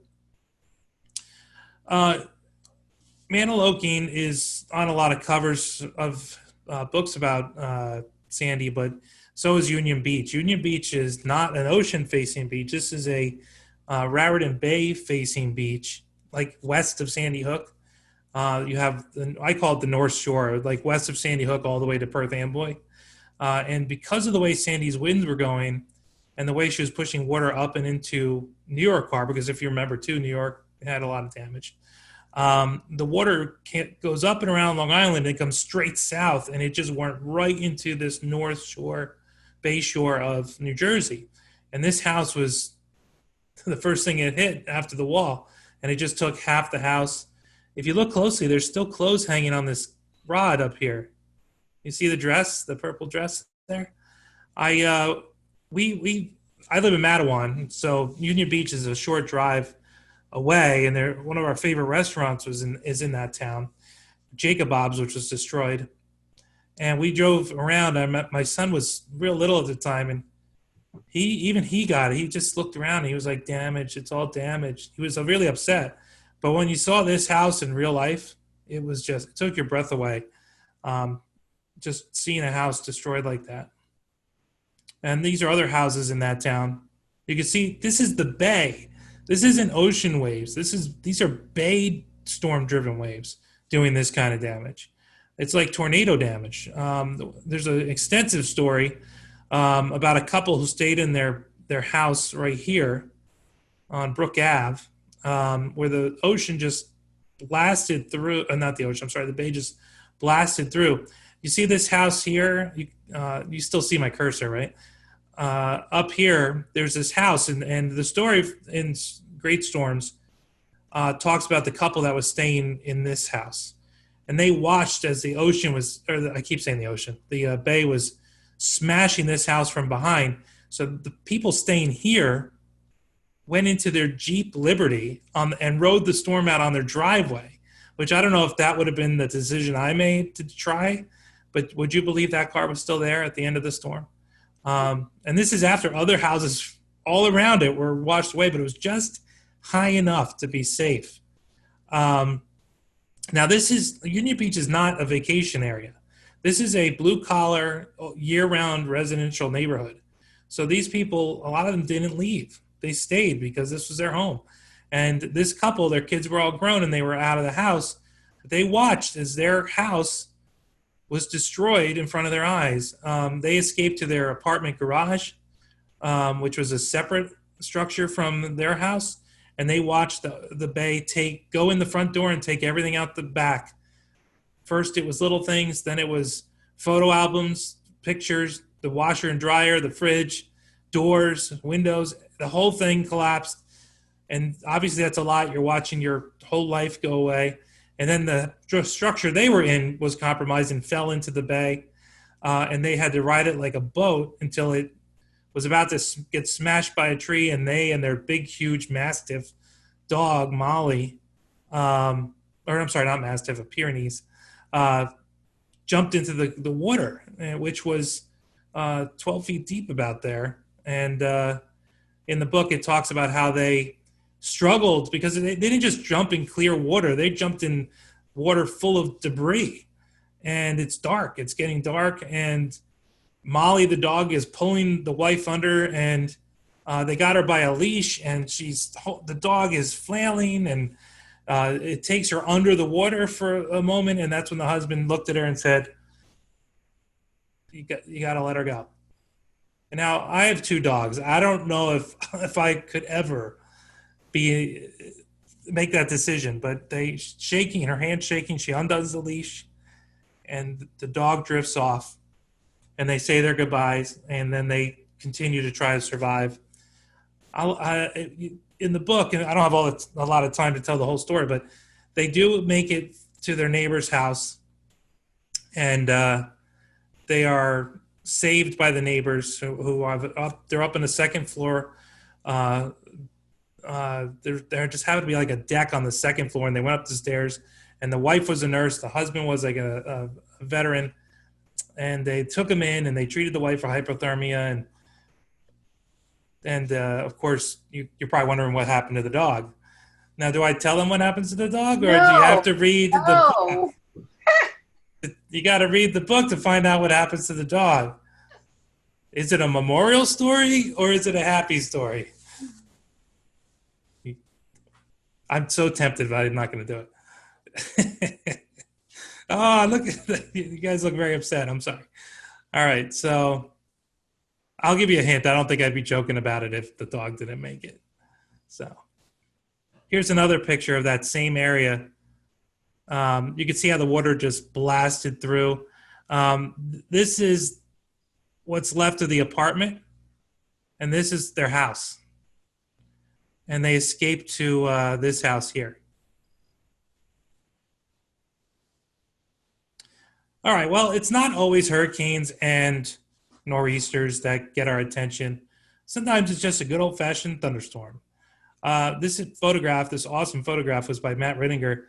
Maniloki is on a lot of covers of books about Sandy, but so is Union Beach. Union Beach is not an ocean-facing beach. This is a Raritan Bay-facing beach, like west of Sandy Hook. You have, I call it the North Shore, like west of Sandy Hook all the way to Perth Amboy. And because of the way Sandy's winds were going and the way she was pushing water up and into New York Harbor, because if you remember too, New York had a lot of damage. The water goes up and around Long Island and it comes straight south, and it just went right into this North Shore, Bay Shore of New Jersey. And this house was the first thing it hit after the wall, and it just took half the house. If you look closely, there's still clothes hanging on this rod up here. You see the dress, the purple dress there? I live in Mattawan, so Union Beach is a short drive away, and one of our favorite restaurants is in that town, Jacob Bob's, which was destroyed. And we drove around. My son was real little at the time, and he got it. He just looked around, and he was like, damaged. It's all damaged. He was really upset. But when you saw this house in real life, it took your breath away. Just seeing a house destroyed like that. And these are other houses in that town. You can see this is the bay. This isn't ocean waves. These are bay storm-driven waves doing this kind of damage. It's like tornado damage. There's an extensive story about a couple who stayed in their house right here on Brook Ave. where the ocean just blasted through, not the ocean, I'm sorry, the bay just blasted through. You see this house here? You still see my cursor, right? Up here, there's this house, and the story in Great Storms talks about the couple that was staying in this house. And they watched as the ocean was, I keep saying the ocean, the bay was smashing this house from behind. So the people staying here went into their Jeep Liberty and rode the storm out on their driveway, which I don't know if that would have been the decision I made to try, but would you believe that car was still there at the end of the storm? And this is after other houses all around it were washed away, but it was just high enough to be safe. Now Union Beach is not a vacation area. This is a blue collar, year-round residential neighborhood. So these people, a lot of them didn't leave. They stayed because this was their home. And this couple, their kids were all grown and they were out of the house. But they watched as their house was destroyed in front of their eyes. They escaped to their apartment garage, which was a separate structure from their house. And they watched the bay go in the front door and take everything out the back. First, it was little things. Then it was photo albums, pictures, the washer and dryer, the fridge, doors, windows. The whole thing collapsed. And obviously that's a lot. You're watching your whole life go away. And then the structure they were in was compromised and fell into the bay. And they had to ride it like a boat until it was about to get smashed by a tree. And they and their big, huge Mastiff dog, Molly, or I'm sorry, not Mastiff, a Pyrenees, jumped into the water, which was 12 feet deep about there. And in the book, it talks about how they struggled because they didn't just jump in clear water. They jumped in water full of debris. And it's dark. It's getting dark. And Molly, the dog, is pulling the wife under. And they got her by a leash. And the dog is flailing. And it takes her under the water for a moment. And that's when the husband looked at her and said, you got to let her go. And now I have 2 dogs. I don't know if I could ever make that decision, but her hand shaking, she undoes the leash and the dog drifts off and they say their goodbyes and then they continue to try to survive. In the book, and I don't have a lot of time to tell the whole story, but they do make it to their neighbor's house and they are saved by the neighbors who are they're up on the second floor. There just happened to be like a deck on the second floor, and they went up the stairs. And the wife was a nurse, the husband was like a veteran, and they took him in and they treated the wife for hypothermia. And of course, you're probably wondering what happened to the dog. Now, do I tell them what happens to the dog, or do you have to read the book? You got to read the book to find out what happens to the dog. Is it a memorial story or is it a happy story? I'm so tempted, but I'm not going to do it. Oh, look at that. You guys look very upset. I'm sorry. All right. So I'll give you a hint. I don't think I'd be joking about it if the dog didn't make it. So here's another picture of that same area. You can see how the water just blasted through. This is what's left of the apartment, and this is their house. And they escaped to this house here. All right, well, it's not always hurricanes and nor'easters that get our attention. Sometimes it's just a good old-fashioned thunderstorm. This awesome photograph was by Matt Rittinger.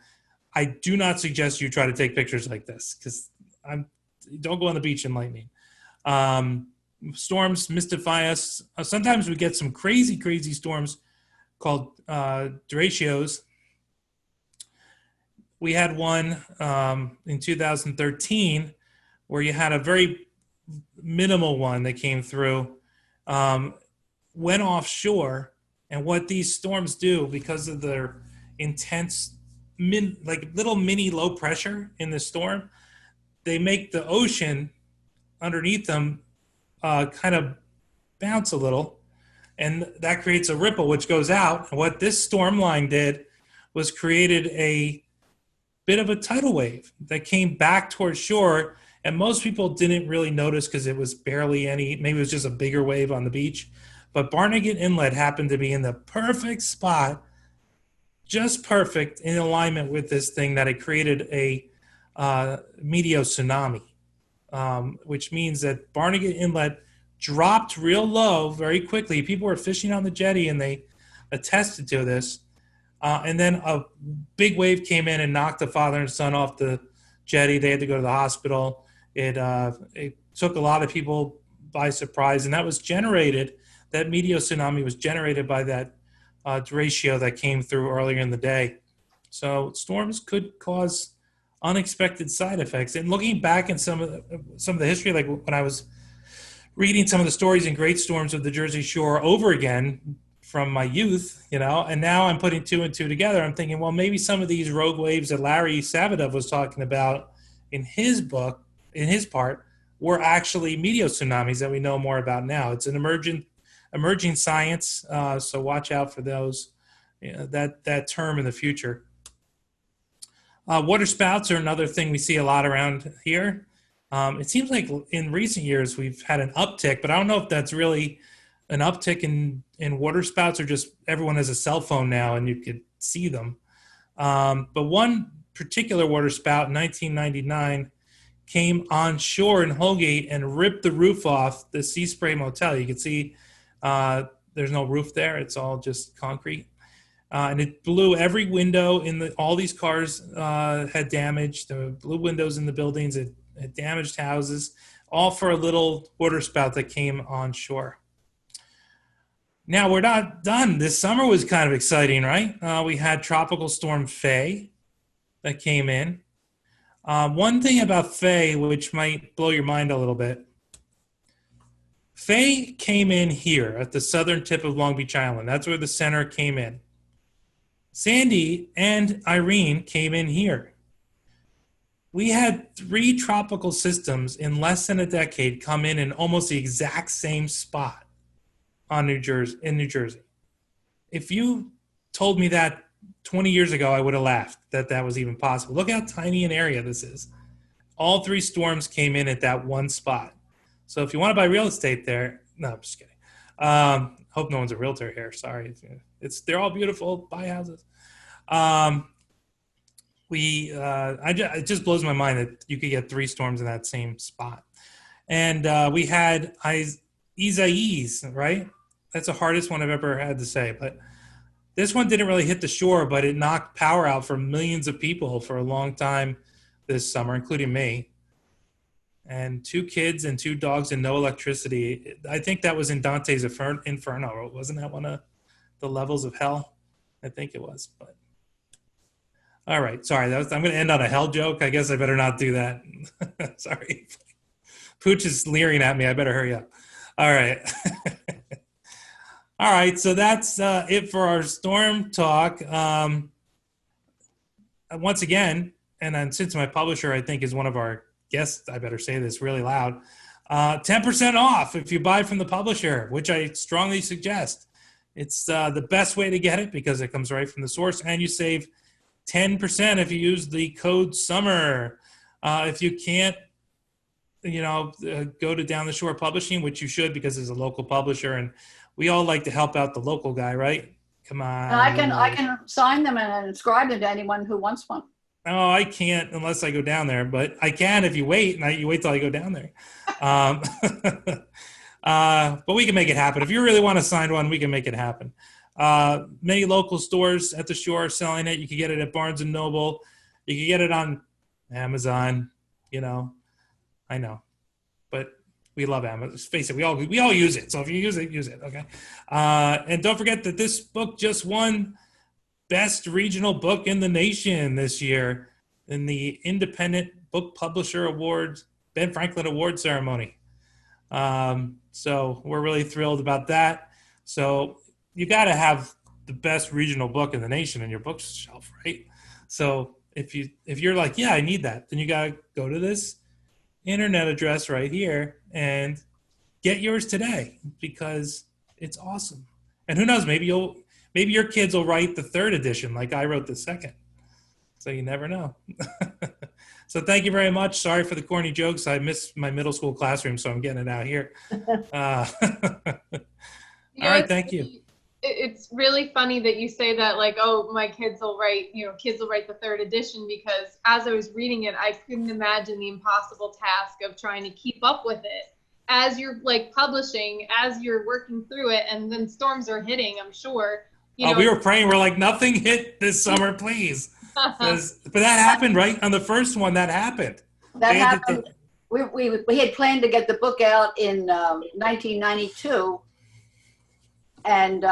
I do not suggest you try to take pictures like this because don't go on the beach in lightning. Storms mystify us. Sometimes we get some crazy, crazy storms called derechos. We had one in 2013 where you had a very minimal one that came through, went offshore, and what these storms do because of their intense little mini low pressure in the storm, they make the ocean underneath them kind of bounce a little, and that creates a ripple which goes out. And what this storm line did was created a bit of a tidal wave that came back towards shore, and most people didn't really notice because it was barely any, maybe it was just a bigger wave on the beach. But Barnegat Inlet happened to be in the perfect spot, just perfect in alignment with this thing, that it created a meteo tsunami, which means that Barnegat Inlet dropped real low very quickly. People were fishing on the jetty and they attested to this. And then a big wave came in and knocked the father and son off the jetty. They had to go to the hospital. It took a lot of people by surprise, and that was generated, that meteo tsunami was generated by that derecho that came through earlier in the day. So storms could cause unexpected side effects. And looking back in some of the history, like when I was reading some of the stories in great storms of the Jersey Shore over again from my youth, and now I'm putting two and two together. I'm thinking, well, maybe some of these rogue waves that Larry Savadove was talking about in his book, in his part, were actually meteo tsunamis that we know more about now. It's an emerging science, so watch out for those, that term in the future. Water spouts are another thing we see a lot around here. It seems like in recent years we've had an uptick, but I don't know if that's really an uptick in water spouts or just everyone has a cell phone now and you could see them. But one particular water spout in 1999 came on shore in Holgate and ripped the roof off the Sea Spray Motel. You can see there's no roof there. It's all just concrete. And it blew every window all these cars had damaged. The blew windows in the buildings. It damaged houses, all for a little water spout that came on shore. Now, we're not done. This summer was kind of exciting, right? We had Tropical Storm Faye that came in. One thing about Faye, which might blow your mind a little bit, Faye came in here at the southern tip of Long Beach Island. That's where the center came in. Sandy and Irene came in here. We had 3 tropical systems in less than a decade come in almost the exact same spot in New Jersey. If you told me that 20 years ago, I would have laughed that was even possible. Look how tiny an area this is. All 3 storms came in at that one spot. So if you want to buy real estate there, no, I'm just kidding. Hope no one's a realtor here. Sorry. They're all beautiful. Buy houses. It just blows my mind that you could get 3 storms in that same spot. And we had Isaias, right? That's the hardest one I've ever had to say. But this one didn't really hit the shore, but it knocked power out for millions of people for a long time this summer, including me. And 2 kids and 2 dogs and no electricity. I think that was in Dante's Inferno. Wasn't that one of the levels of hell? I think it was. But all right, sorry. I'm going to end on a hell joke. I guess I better not do that. Sorry. Pooch is leering at me. I better hurry up. All right. All right, so that's it for our storm talk. Once again, and then since my publisher, I think, is one of our guests, I better say this really loud, 10% off if you buy from the publisher, which I strongly suggest. It's the best way to get it because it comes right from the source, and you save 10% if you use the code SUMMER. If you can't, go to Down the Shore Publishing, which you should because it's a local publisher, and we all like to help out the local guy, right? Come on. And I can sign them and inscribe them to anyone who wants one. Oh, I can't unless I go down there, but I can if you wait, and you wait till I go down there. But we can make it happen. If you really want to sign one, we can make it happen. Many local stores at the shore are selling it. You can get it at Barnes & Noble. You can get it on Amazon, I know. But we love Amazon. Let's face it, we all use it. So if you use it, okay? And don't forget that this book just won Best Regional Book in the Nation this year in the Independent Book Publisher Awards, Ben Franklin Award ceremony. So we're really thrilled about that. So you got to have the best regional book in the nation in your bookshelf, right? So if you're like, yeah, I need that, then you got to go to this internet address right here and get yours today because it's awesome. And who knows, maybe your kids will write the third edition like I wrote the second. So you never know. So thank you very much. Sorry for the corny jokes. I miss my middle school classroom, so I'm getting it out here. All right, thank you. It's really funny that you say that, like, oh, my kids will write the third edition, because as I was reading it, I couldn't imagine the impossible task of trying to keep up with it as you're like publishing, as you're working through it, and then storms are hitting, I'm sure. We were praying. We're like, nothing hit this summer, please. But that happened, right? On the first one, that happened. That happened. We had planned to get the book out in 1992, and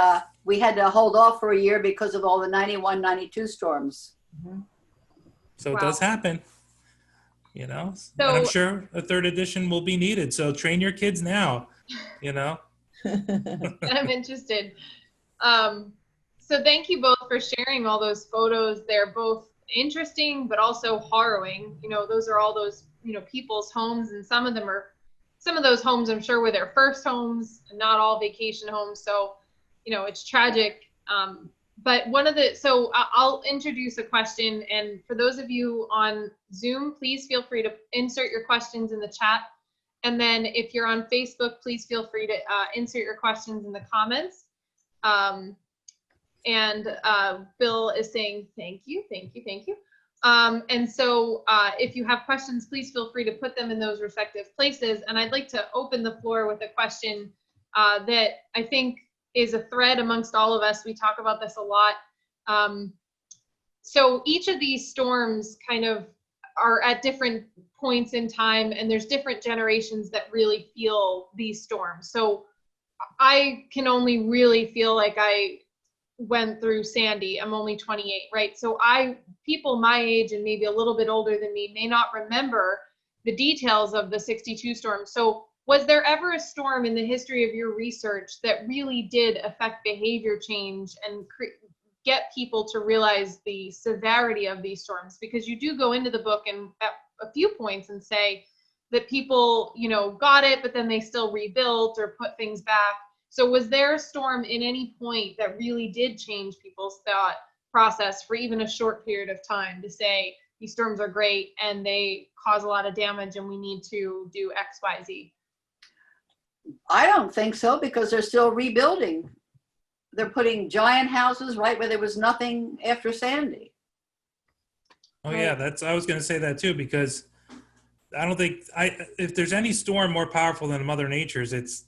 we had to hold off for a year because of all the 91, 92 storms. Mm-hmm. So it does happen, So, and I'm sure a third edition will be needed. So train your kids now, I'm interested. So thank you both for sharing all those photos. They're both interesting, but also harrowing. Those are all those, people's homes, and some of those homes, I'm sure, were their first homes, and not all vacation homes. So, it's tragic. But I'll introduce a question. And for those of you on Zoom, please feel free to insert your questions in the chat. And then if you're on Facebook, please feel free to insert your questions in the comments. Bill is saying, thank you. And so if you have questions, please feel free to put them in those respective places. And I'd like to open the floor with a question that I think is a thread amongst all of us. We talk about this a lot. So each of these storms kind of are at different points in time, and there's different generations that really feel these storms. So I can only really feel like I went through Sandy. I'm only 28, right? So people my age and maybe a little bit older than me may not remember the details of the 62 storm. So was there ever a storm in the history of your research that really did affect behavior change and get people to realize the severity of these storms? Because you do go into the book and at a few points and say that people, got it, but then they still rebuilt or put things back. So was there a storm in any point that really did change people's thought process for even a short period of time to say these storms are great and they cause a lot of damage and we need to do X, Y, Z? I don't think so, because they're still rebuilding. They're putting giant houses right where there was nothing after Sandy. Oh yeah, I was going to say that too, because I don't think if there's any storm more powerful than Mother Nature's, it's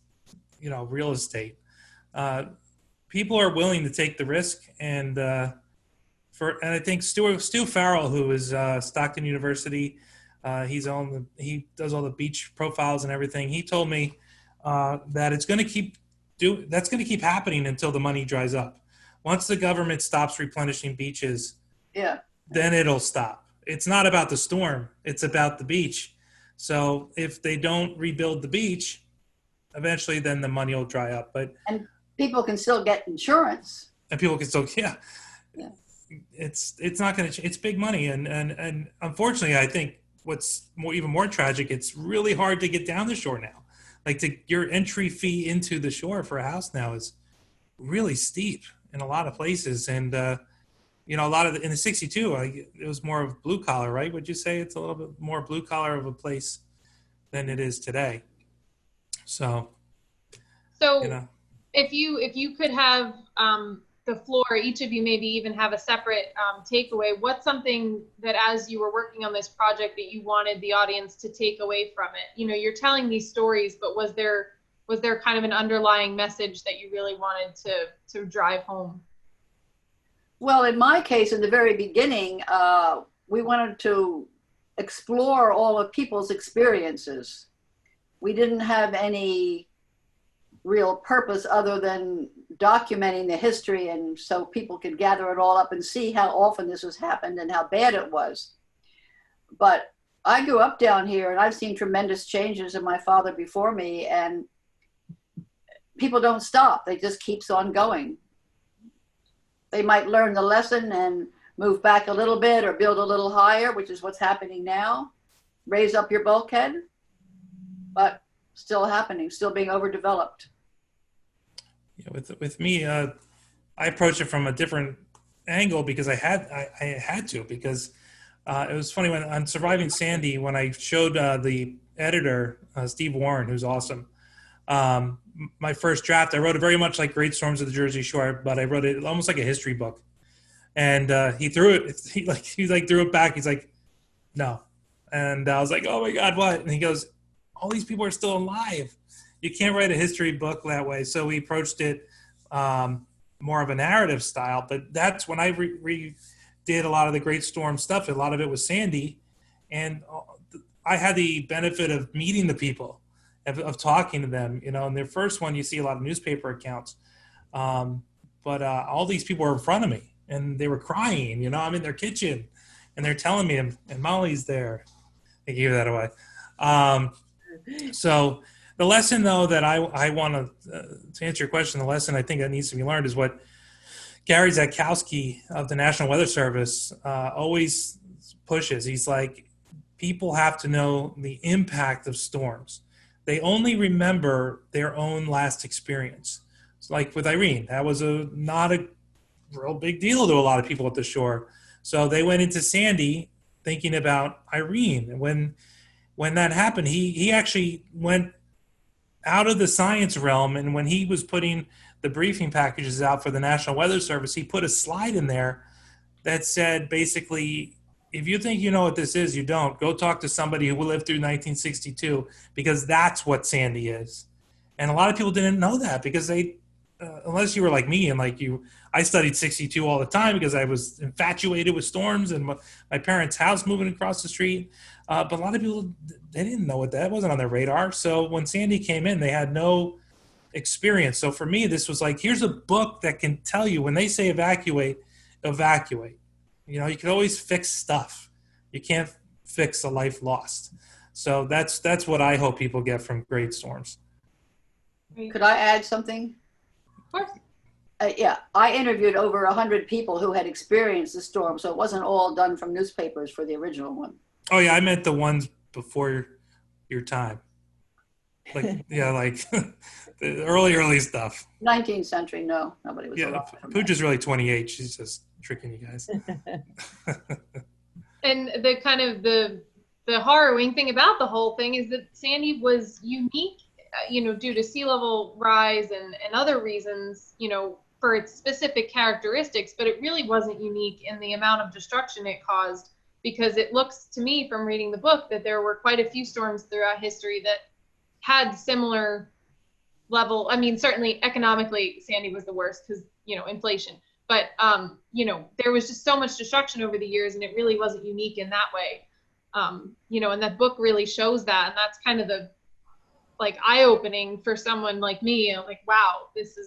real estate. People are willing to take the risk, and I think Stu Farrell, who is Stockton University, he does all the beach profiles and everything. He told me that it's going to keep happening until the money dries up. Once the government stops replenishing beaches, then it'll stop. It's not about the storm; it's about the beach. So if they don't rebuild the beach, eventually then the money will dry up. And people can still get insurance. And people can still, it's not going to, it's big money. And unfortunately, I think what's even more tragic, it's really hard to get down the shore now. Like your entry fee into the shore for a house now is really steep in a lot of places. And, a lot of in the 62, it was more of blue collar, right? Would you say it's a little bit more blue collar of a place than it is today? So if you could have the floor, each of you maybe even have a separate takeaway. What's something that as you were working on this project that you wanted the audience to take away from it? You're telling these stories, but was there kind of an underlying message that you really wanted to drive home? Well, in my case, in the very beginning, we wanted to explore all of people's experiences. We didn't have any real purpose other than documenting the history, and so people could gather it all up and see how often this has happened and how bad it was. But I grew up down here, and I've seen tremendous changes in my father before me, and people don't stop. They just keeps on going. They might learn the lesson and move back a little bit or build a little higher, which is what's happening now. Raise up your bulkhead, but still happening, still being overdeveloped. Yeah, with me, I approached it from a different angle because I had to because it was funny when on Surviving Sandy when I showed the editor Steve Warren, who's awesome. My first draft, I wrote it very much like Great Storms of the Jersey Shore, but I wrote it almost like a history book. And he threw it. He threw it back. He's like, no. And I was like, oh my God, what? And he goes, all these people are still alive. You can't write a history book that way. So we approached it more of a narrative style. But that's when I did a lot of the Great Storm stuff. A lot of it was Sandy. And I had the benefit of meeting the people, of talking to them. You know, in their first one, you see a lot of newspaper accounts. But all these people were in front of me and they were crying. You know, I'm in their kitchen and they're telling me, and Molly's there. I gave that away. So the lesson, though, that I want to answer your question, the lesson I think that needs to be learned is what Gary Zakowski of the National Weather Service always pushes. He's like, people have to know the impact of storms. They only remember their own last experience. It's like with Irene, that was not a real big deal to a lot of people at the shore. So they went into Sandy thinking about Irene. And when that happened, he actually went out of the science realm. And when he was putting the briefing packages out for the National Weather Service, he put a slide in there that said, basically, if you think you know what this is, you don't. Go talk to somebody who lived through 1962, because that's what Sandy is. And a lot of people didn't know that because they, unless you were like me and like you, I studied 62 all the time because I was infatuated with storms and my parents' house moving across the street. But a lot of people, they didn't know what that wasn't on their radar. So when Sandy came in, they had no experience. So for me, this was like, here's a book that can tell you when they say evacuate, evacuate. You know, you can always fix stuff. You can't fix a life lost. So that's what I hope people get from great storms. Could I add something? Of course. Yeah, I interviewed over 100 people who had experienced the storm, so it wasn't all done from newspapers for the original one. Oh yeah, I meant the ones before your time. Like yeah, like the early stuff. 19th century, no, nobody was Yeah, alive. Pooch is really 28. She's just tricking you guys. And the kind of the harrowing thing about the whole thing is that Sandy was unique, due to sea level rise and other reasons, for its specific characteristics, but it really wasn't unique in the amount of destruction it caused, because it looks to me from reading the book that there were quite a few storms throughout history that had similar level. I mean, certainly economically, Sandy was the worst because, inflation. But, there was just so much destruction over the years, and it really wasn't unique in that way. And that book really shows that. And that's kind of the, like, eye-opening for someone like me. I'm like, wow, this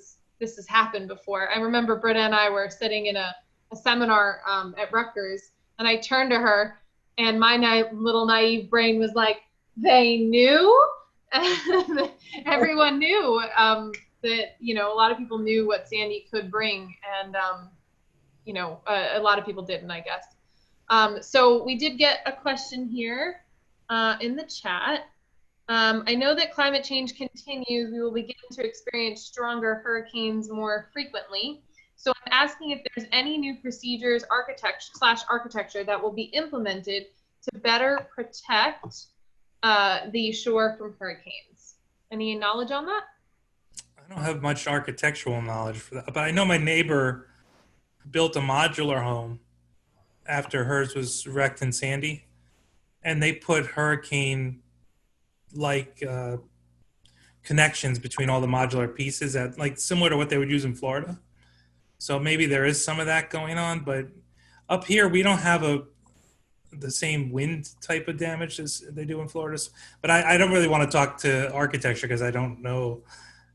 has happened before. I remember Britta and I were sitting in a seminar at Rutgers, and I turned to her, and my little naive brain was like, they knew? Everyone knew that, a lot of people knew what Sandy could bring, and, a lot of people didn't, I guess. So we did get a question here in the chat. I know that climate change continues. We will begin to experience stronger hurricanes more frequently. So I'm asking if there's any new procedures, architecture that will be implemented to better protect the shore from hurricanes. Any knowledge on that? I don't have much architectural knowledge for that, but I know my neighbor built a modular home after hers was wrecked in Sandy, and they put hurricane connections between all the modular pieces that, like, similar to what they would use in Florida. So maybe there is some of that going on, but up here we don't have the same wind type of damage as they do in Florida. But I don't really want to talk to architecture because I don't know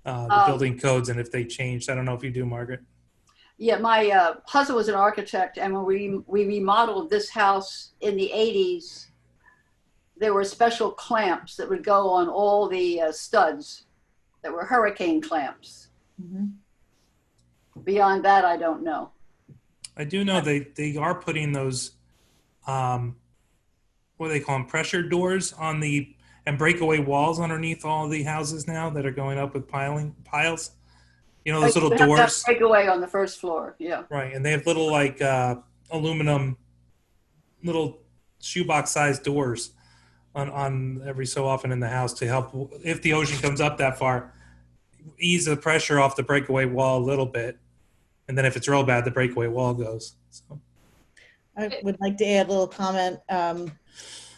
the building codes and if they changed. I don't know if you do, Margaret. Yeah, my husband was an architect, and when we remodeled this house in the 80s, there were special clamps that would go on all the studs that were hurricane clamps. Mm-hmm. Beyond that, I don't know. I do know they are putting those, what do they call them, pressure doors on and breakaway walls underneath all the houses now that are going up with piles. You know, those little You have that doors, breakaway on the first floor. Yeah. right? And they have little like aluminum, little shoebox sized doors on every so often in the house to help if the ocean comes up that far, ease the pressure off the breakaway wall a little bit. And then if it's real bad, the breakaway wall goes. So. I would like to add a little comment.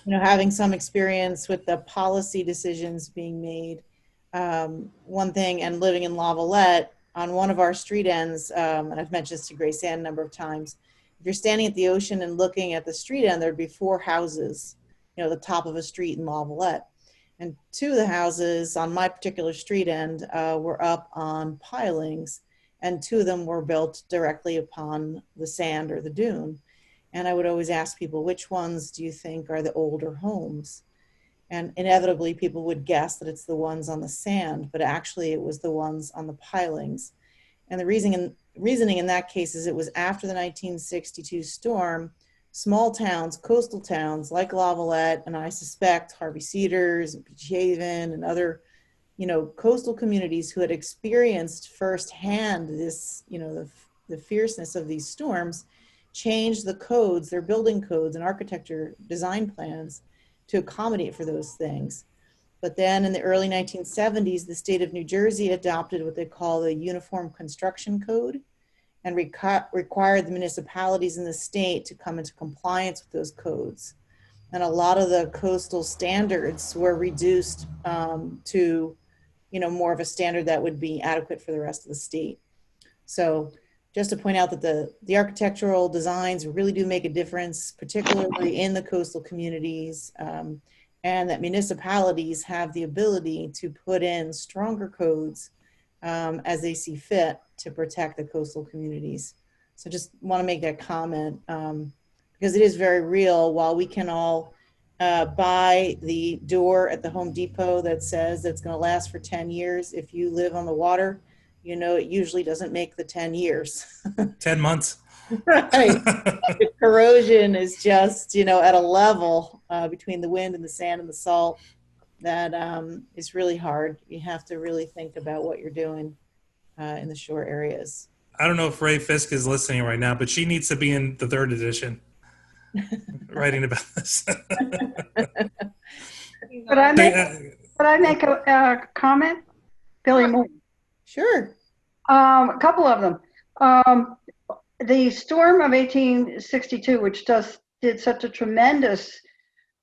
Having some experience with the policy decisions being made. One thing, and living in Lavallette, on one of our street ends, and I've mentioned this to Grace Ann a number of times, if you're standing at the ocean and looking at the street end, there'd be 4 houses, the top of a street in Lavallette. And 2 of the houses on my particular street end were up on pilings, and 2 of them were built directly upon the sand or the dune. And I would always ask people, which ones do you think are the older homes? And inevitably people would guess that it's the ones on the sand, but actually it was the ones on the pilings. And the reasoning in that case is it was after the 1962 storm, small towns, coastal towns like Lavallette, and I suspect Harvey Cedars and Beach Haven and other, coastal communities who had experienced firsthand this, the fierceness of these storms, changed the codes, their building codes and architecture design plans to accommodate for those things. But then in the early 1970s, the state of New Jersey adopted what they call the Uniform Construction Code and required the municipalities in the state to come into compliance with those codes. And a lot of the coastal standards were reduced to, more of a standard that would be adequate for the rest of the state. So just to point out that the architectural designs really do make a difference, particularly in the coastal communities, and that municipalities have the ability to put in stronger codes as they see fit to protect the coastal communities. So just want to make that comment because it is very real. While we can all buy the door at the Home Depot that says it's going to last for 10 years, if you live on the water, it usually doesn't make the 10 years. 10 months. Right. The corrosion is just, at a level between the wind and the sand and the salt that is really hard. You have to really think about what you're doing in the shore areas. I don't know if Ray Fisk is listening right now, but she needs to be in the 3rd edition writing about this. Could I make a comment? Billy Moore. Sure. A couple of them. The storm of 1862, which did such a tremendous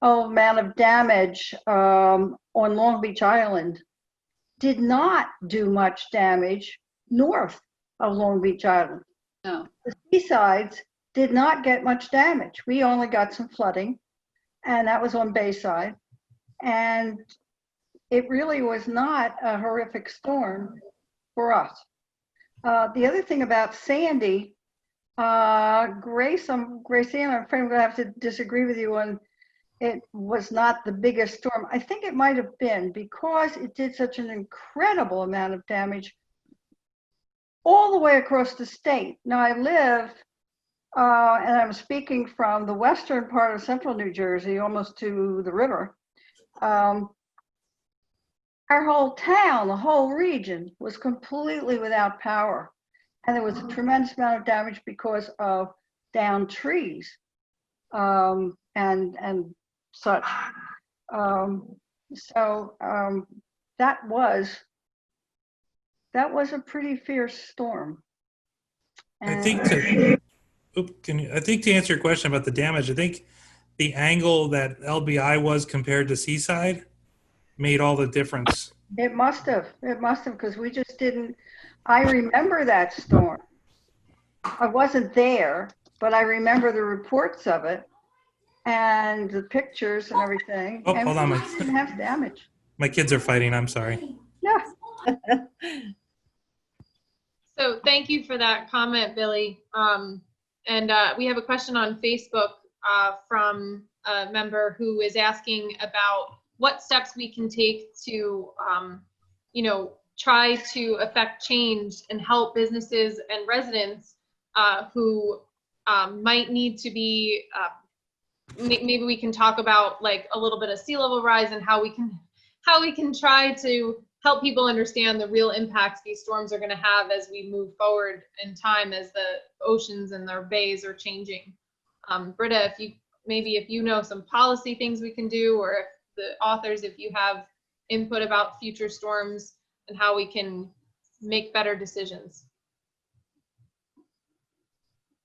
amount of damage on Long Beach Island, did not do much damage north of Long Beach Island. No. The seasides did not get much damage. We only got some flooding, and that was on Bayside. And it really was not a horrific storm for us. The other thing about Sandy, Grace Ann, I'm afraid I'm going to have to disagree with you on it was not the biggest storm. I think it might have been because it did such an incredible amount of damage all the way across the state. Now I live, and I'm speaking from the western part of central New Jersey, almost to the river. Our whole town, the whole region was completely without power. And there was a tremendous amount of damage because of downed trees and such. That was a pretty fierce storm. I think to answer your question about the damage, I think the angle that LBI was compared to Seaside made all the difference. It must have, because we just didn't. I remember that storm. I wasn't there, but I remember the reports of it and the pictures and everything. Oh, and hold on. we didn't have damage. My kids are fighting. I'm sorry. Yeah. So thank you for that comment, Billy. And we have a question on Facebook from a member who is asking about what steps we can take to, try to affect change and help businesses and residents who might need to be, maybe we can talk about like a little bit of sea level rise and how we can try to help people understand the real impacts these storms are going to have as we move forward in time, as the oceans and their bays are changing. Britta, if you know some policy things we can do, or if the authors, if you have input about future storms and how we can make better decisions.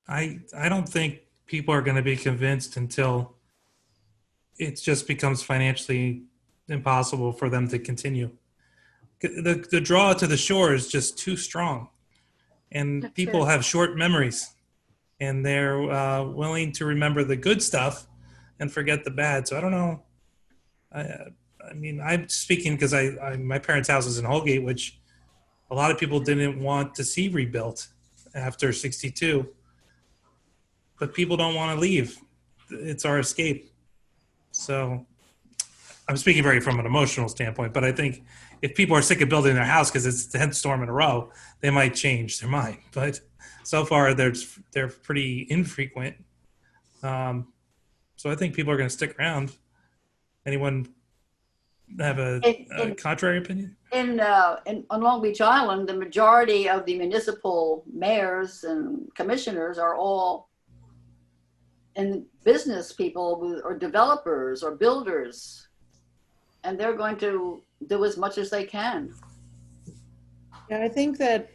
I don't think people are going to be convinced until it just becomes financially impossible for them to continue. The draw to the shore is just too strong, and That's people good. have short memories, and they're willing to remember the good stuff and forget the bad. So I don't know. I mean, I'm speaking because my parents' house is in Holgate, which a lot of people didn't want to see rebuilt after '62, but people don't want to leave. It's our escape. So I'm speaking very from an emotional standpoint, but I think if people are sick of building their house because it's the 10th storm in a row, they might change their mind. But so far, they're pretty infrequent. So I think people are going to stick around. Anyone have a contrary opinion? On Long Beach Island, the majority of the municipal mayors and commissioners are all in business people or developers or builders, and they're going to do as much as they can. Yeah, I think that,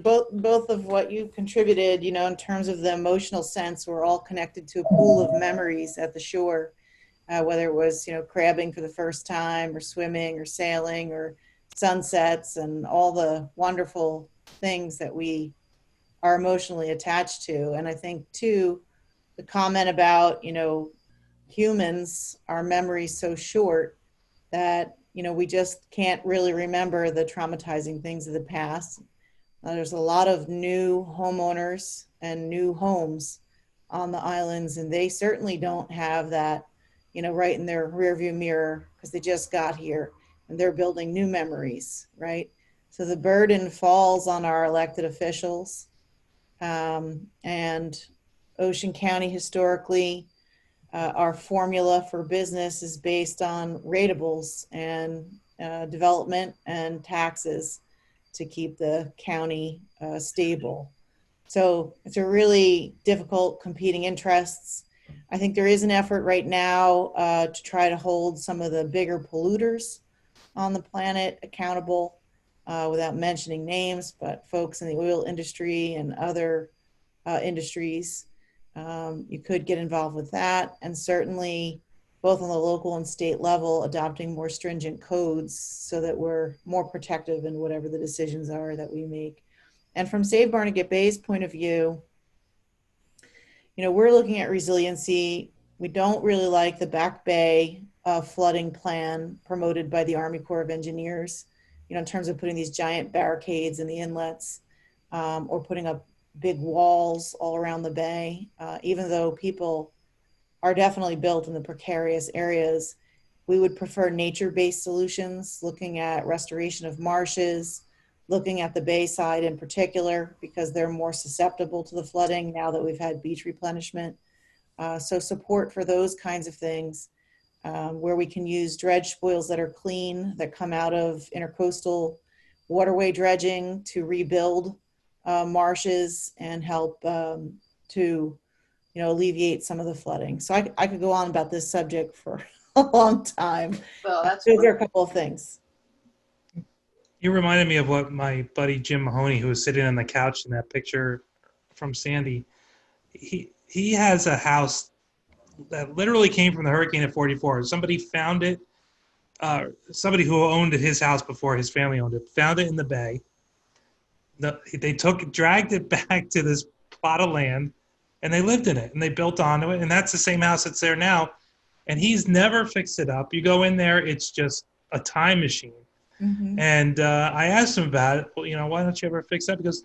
both of what you contributed, in terms of the emotional sense, we're all connected to a pool of memories at the shore, whether it was, crabbing for the first time or swimming or sailing or sunsets and all the wonderful things that we are emotionally attached to. And I think too, the comment about, humans, our memory's so short that, we just can't really remember the traumatizing things of the past. There's a lot of new homeowners and new homes on the islands, and they certainly don't have that, right in their rearview mirror because they just got here and they're building new memories, right? So the burden falls on our elected officials. And Ocean County historically, our formula for business is based on ratables and development and taxes to keep the county stable. So it's a really difficult competing interests. I think there is an effort right now to try to hold some of the bigger polluters on the planet accountable, without mentioning names, but folks in the oil industry and other industries. You could get involved with that, and certainly both on the local and state level, adopting more stringent codes so that we're more protective in whatever the decisions are that we make. And from Save Barnegat Bay's point of view, we're looking at resiliency. We don't really like the Back Bay flooding plan promoted by the Army Corps of Engineers, in terms of putting these giant barricades in the inlets, or putting up big walls all around the bay. Even though people are definitely built in the precarious areas, we would prefer nature-based solutions, looking at restoration of marshes, looking at the bayside in particular, because they're more susceptible to the flooding now that we've had beach replenishment. So support for those kinds of things, where we can use dredge spoils that are clean, that come out of intercoastal waterway dredging to rebuild marshes and help to alleviate some of the flooding. So I could go on about this subject for a long time. Well, that's Those are a couple of things. You reminded me of what my buddy Jim Mahoney, who was sitting on the couch in that picture from Sandy, he has a house that literally came from the hurricane of '44. Somebody found it. Somebody who owned his house before his family owned it found it in the bay. They dragged it back to this plot of land, and they lived in it, and they built onto it, and that's the same house that's there now. And he's never fixed it up. You go in there, it's just a time machine. Mm-hmm. And I asked him about it. Well, why don't you ever fix that? Because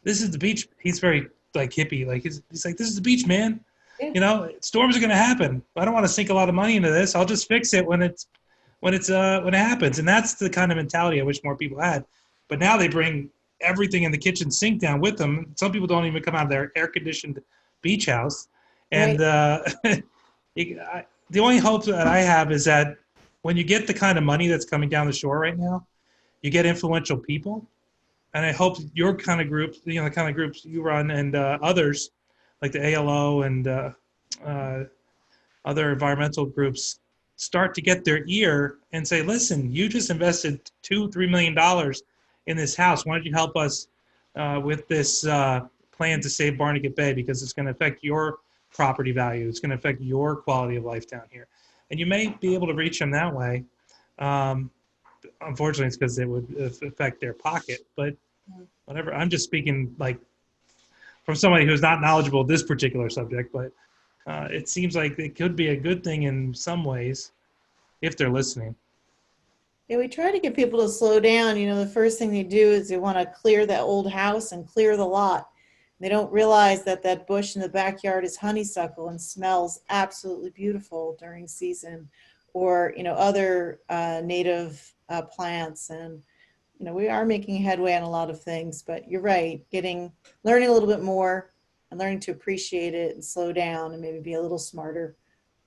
this is the beach. He's very hippie. He's like, this is the beach, man. Yeah. Storms are going to happen. I don't want to sink a lot of money into this. I'll just fix it when it happens. And that's the kind of mentality I wish more people had. But now they bring everything in the kitchen sink down with them. Some people don't even come out of their air-conditioned beach house. And right. The only hope that I have is that when you get the kind of money that's coming down the shore right now, you get influential people. And I hope your kind of group, the kind of groups you run and others like the ALO and other environmental groups start to get their ear and say, listen, you just invested $2-3 million in this house. Why don't you help us with this plan to save Barnegat Bay, because it's going to affect your property value. It's going to affect your quality of life down here. And you may be able to reach them that way. Unfortunately, it's because it would affect their pocket. But whatever. I'm just speaking like from somebody who's not knowledgeable of this particular subject. But it seems like it could be a good thing in some ways if they're listening. Yeah, we try to get people to slow down. The first thing they do is they want to clear that old house and clear the lot. They don't realize that that bush in the backyard is honeysuckle and smells absolutely beautiful during season, or other native plants. And we are making headway on a lot of things. But you're right, learning a little bit more and learning to appreciate it and slow down and maybe be a little smarter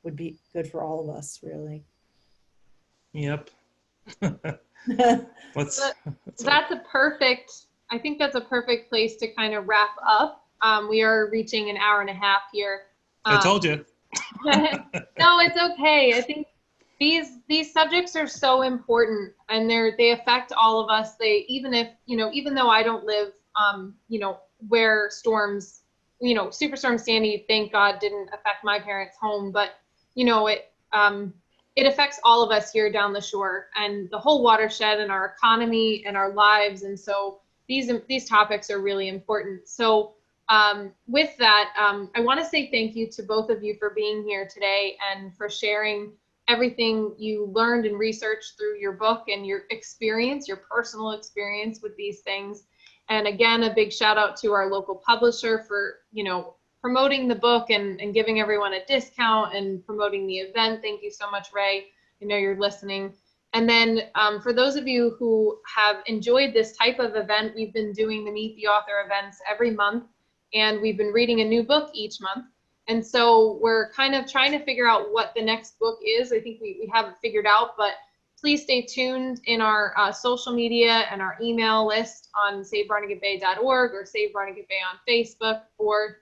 would be good for all of us, really. Yep. I think that's a perfect place to kind of wrap up. We are reaching an hour and a half here. I told you. No, it's okay. I think these subjects are so important, and they affect all of us. Even though I don't live where storms, Superstorm Sandy, thank God, didn't affect my parents' home, but it affects all of us here down the shore and the whole watershed and our economy and our lives. And so these topics are really important. So with that, I want to say thank you to both of you for being here today and for sharing everything you learned and researched through your book and your experience, your personal experience with these things. And again, a big shout out to our local publisher for, promoting the book and giving everyone a discount and promoting the event. Thank you so much, Ray. I know you're listening. And then for those of you who have enjoyed this type of event, we've been doing the Meet the Author events every month, and we've been reading a new book each month. And so we're kind of trying to figure out what the next book is. I think we haven't figured out, but please stay tuned in our social media and our email list on savebarnegatbay.org or Save Barnegat Bay on Facebook, or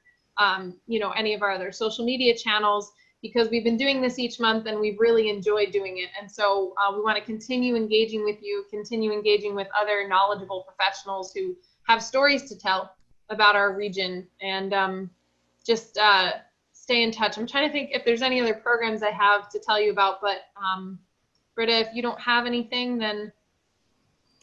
any of our other social media channels, because we've been doing this each month and we've really enjoyed doing it. And so we want to continue engaging with you, continue engaging with other knowledgeable professionals who have stories to tell about our region, and just stay in touch. I'm trying to think if there's any other programs I have to tell you about, but Britta, if you don't have anything, then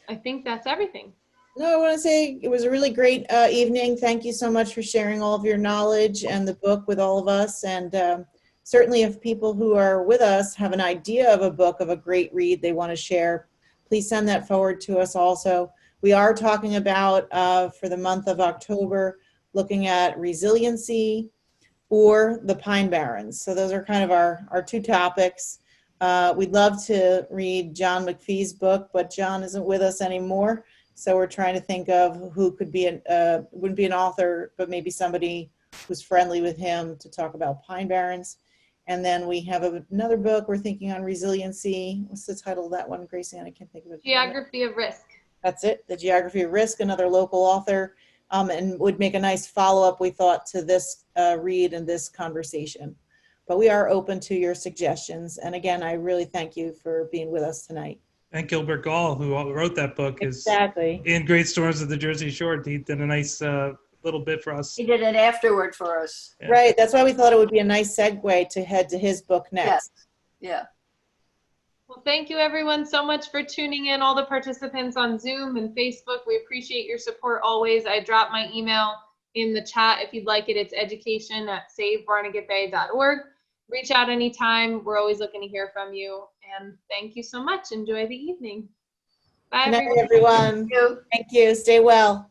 I think that's everything. No, I want to say it was a really great evening. Thank you so much for sharing all of your knowledge and the book with all of us. And certainly if people who are with us have an idea of a book, of a great read they want to share, please send that forward to us also. We are talking about, for the month of October, looking at resiliency or the Pine Barrens. So those are kind of our two topics. We'd love to read John McPhee's book, but John isn't with us anymore. So we're trying to think of who could be wouldn't be an author, but maybe somebody who's friendly with him to talk about Pine Barrens. And then we have another book we're thinking on resiliency. What's the title of that one, Gracie? I can't think of it. Geography of Risk. That's it, The Geography of Risk, another local author, and would make a nice follow-up, we thought, to this read and this conversation. But we are open to your suggestions. And again, I really thank you for being with us tonight. And Gilbert Gall, who wrote that book, is exactly in Great Storms of the Jersey Shore. He did a nice little bit for us. He did it afterward for us. Yeah. Right. That's why we thought it would be a nice segue to head to his book next. Yes. Yeah. Well, thank you everyone so much for tuning in, all the participants on Zoom and Facebook. We appreciate your support always. I dropped my email in the chat if you'd like it. It's education@savebarnegatbay.org. Reach out anytime. We're always looking to hear from you. And thank you so much. Enjoy the evening. Bye, Good night, everyone. everyone. Thank you. Stay well.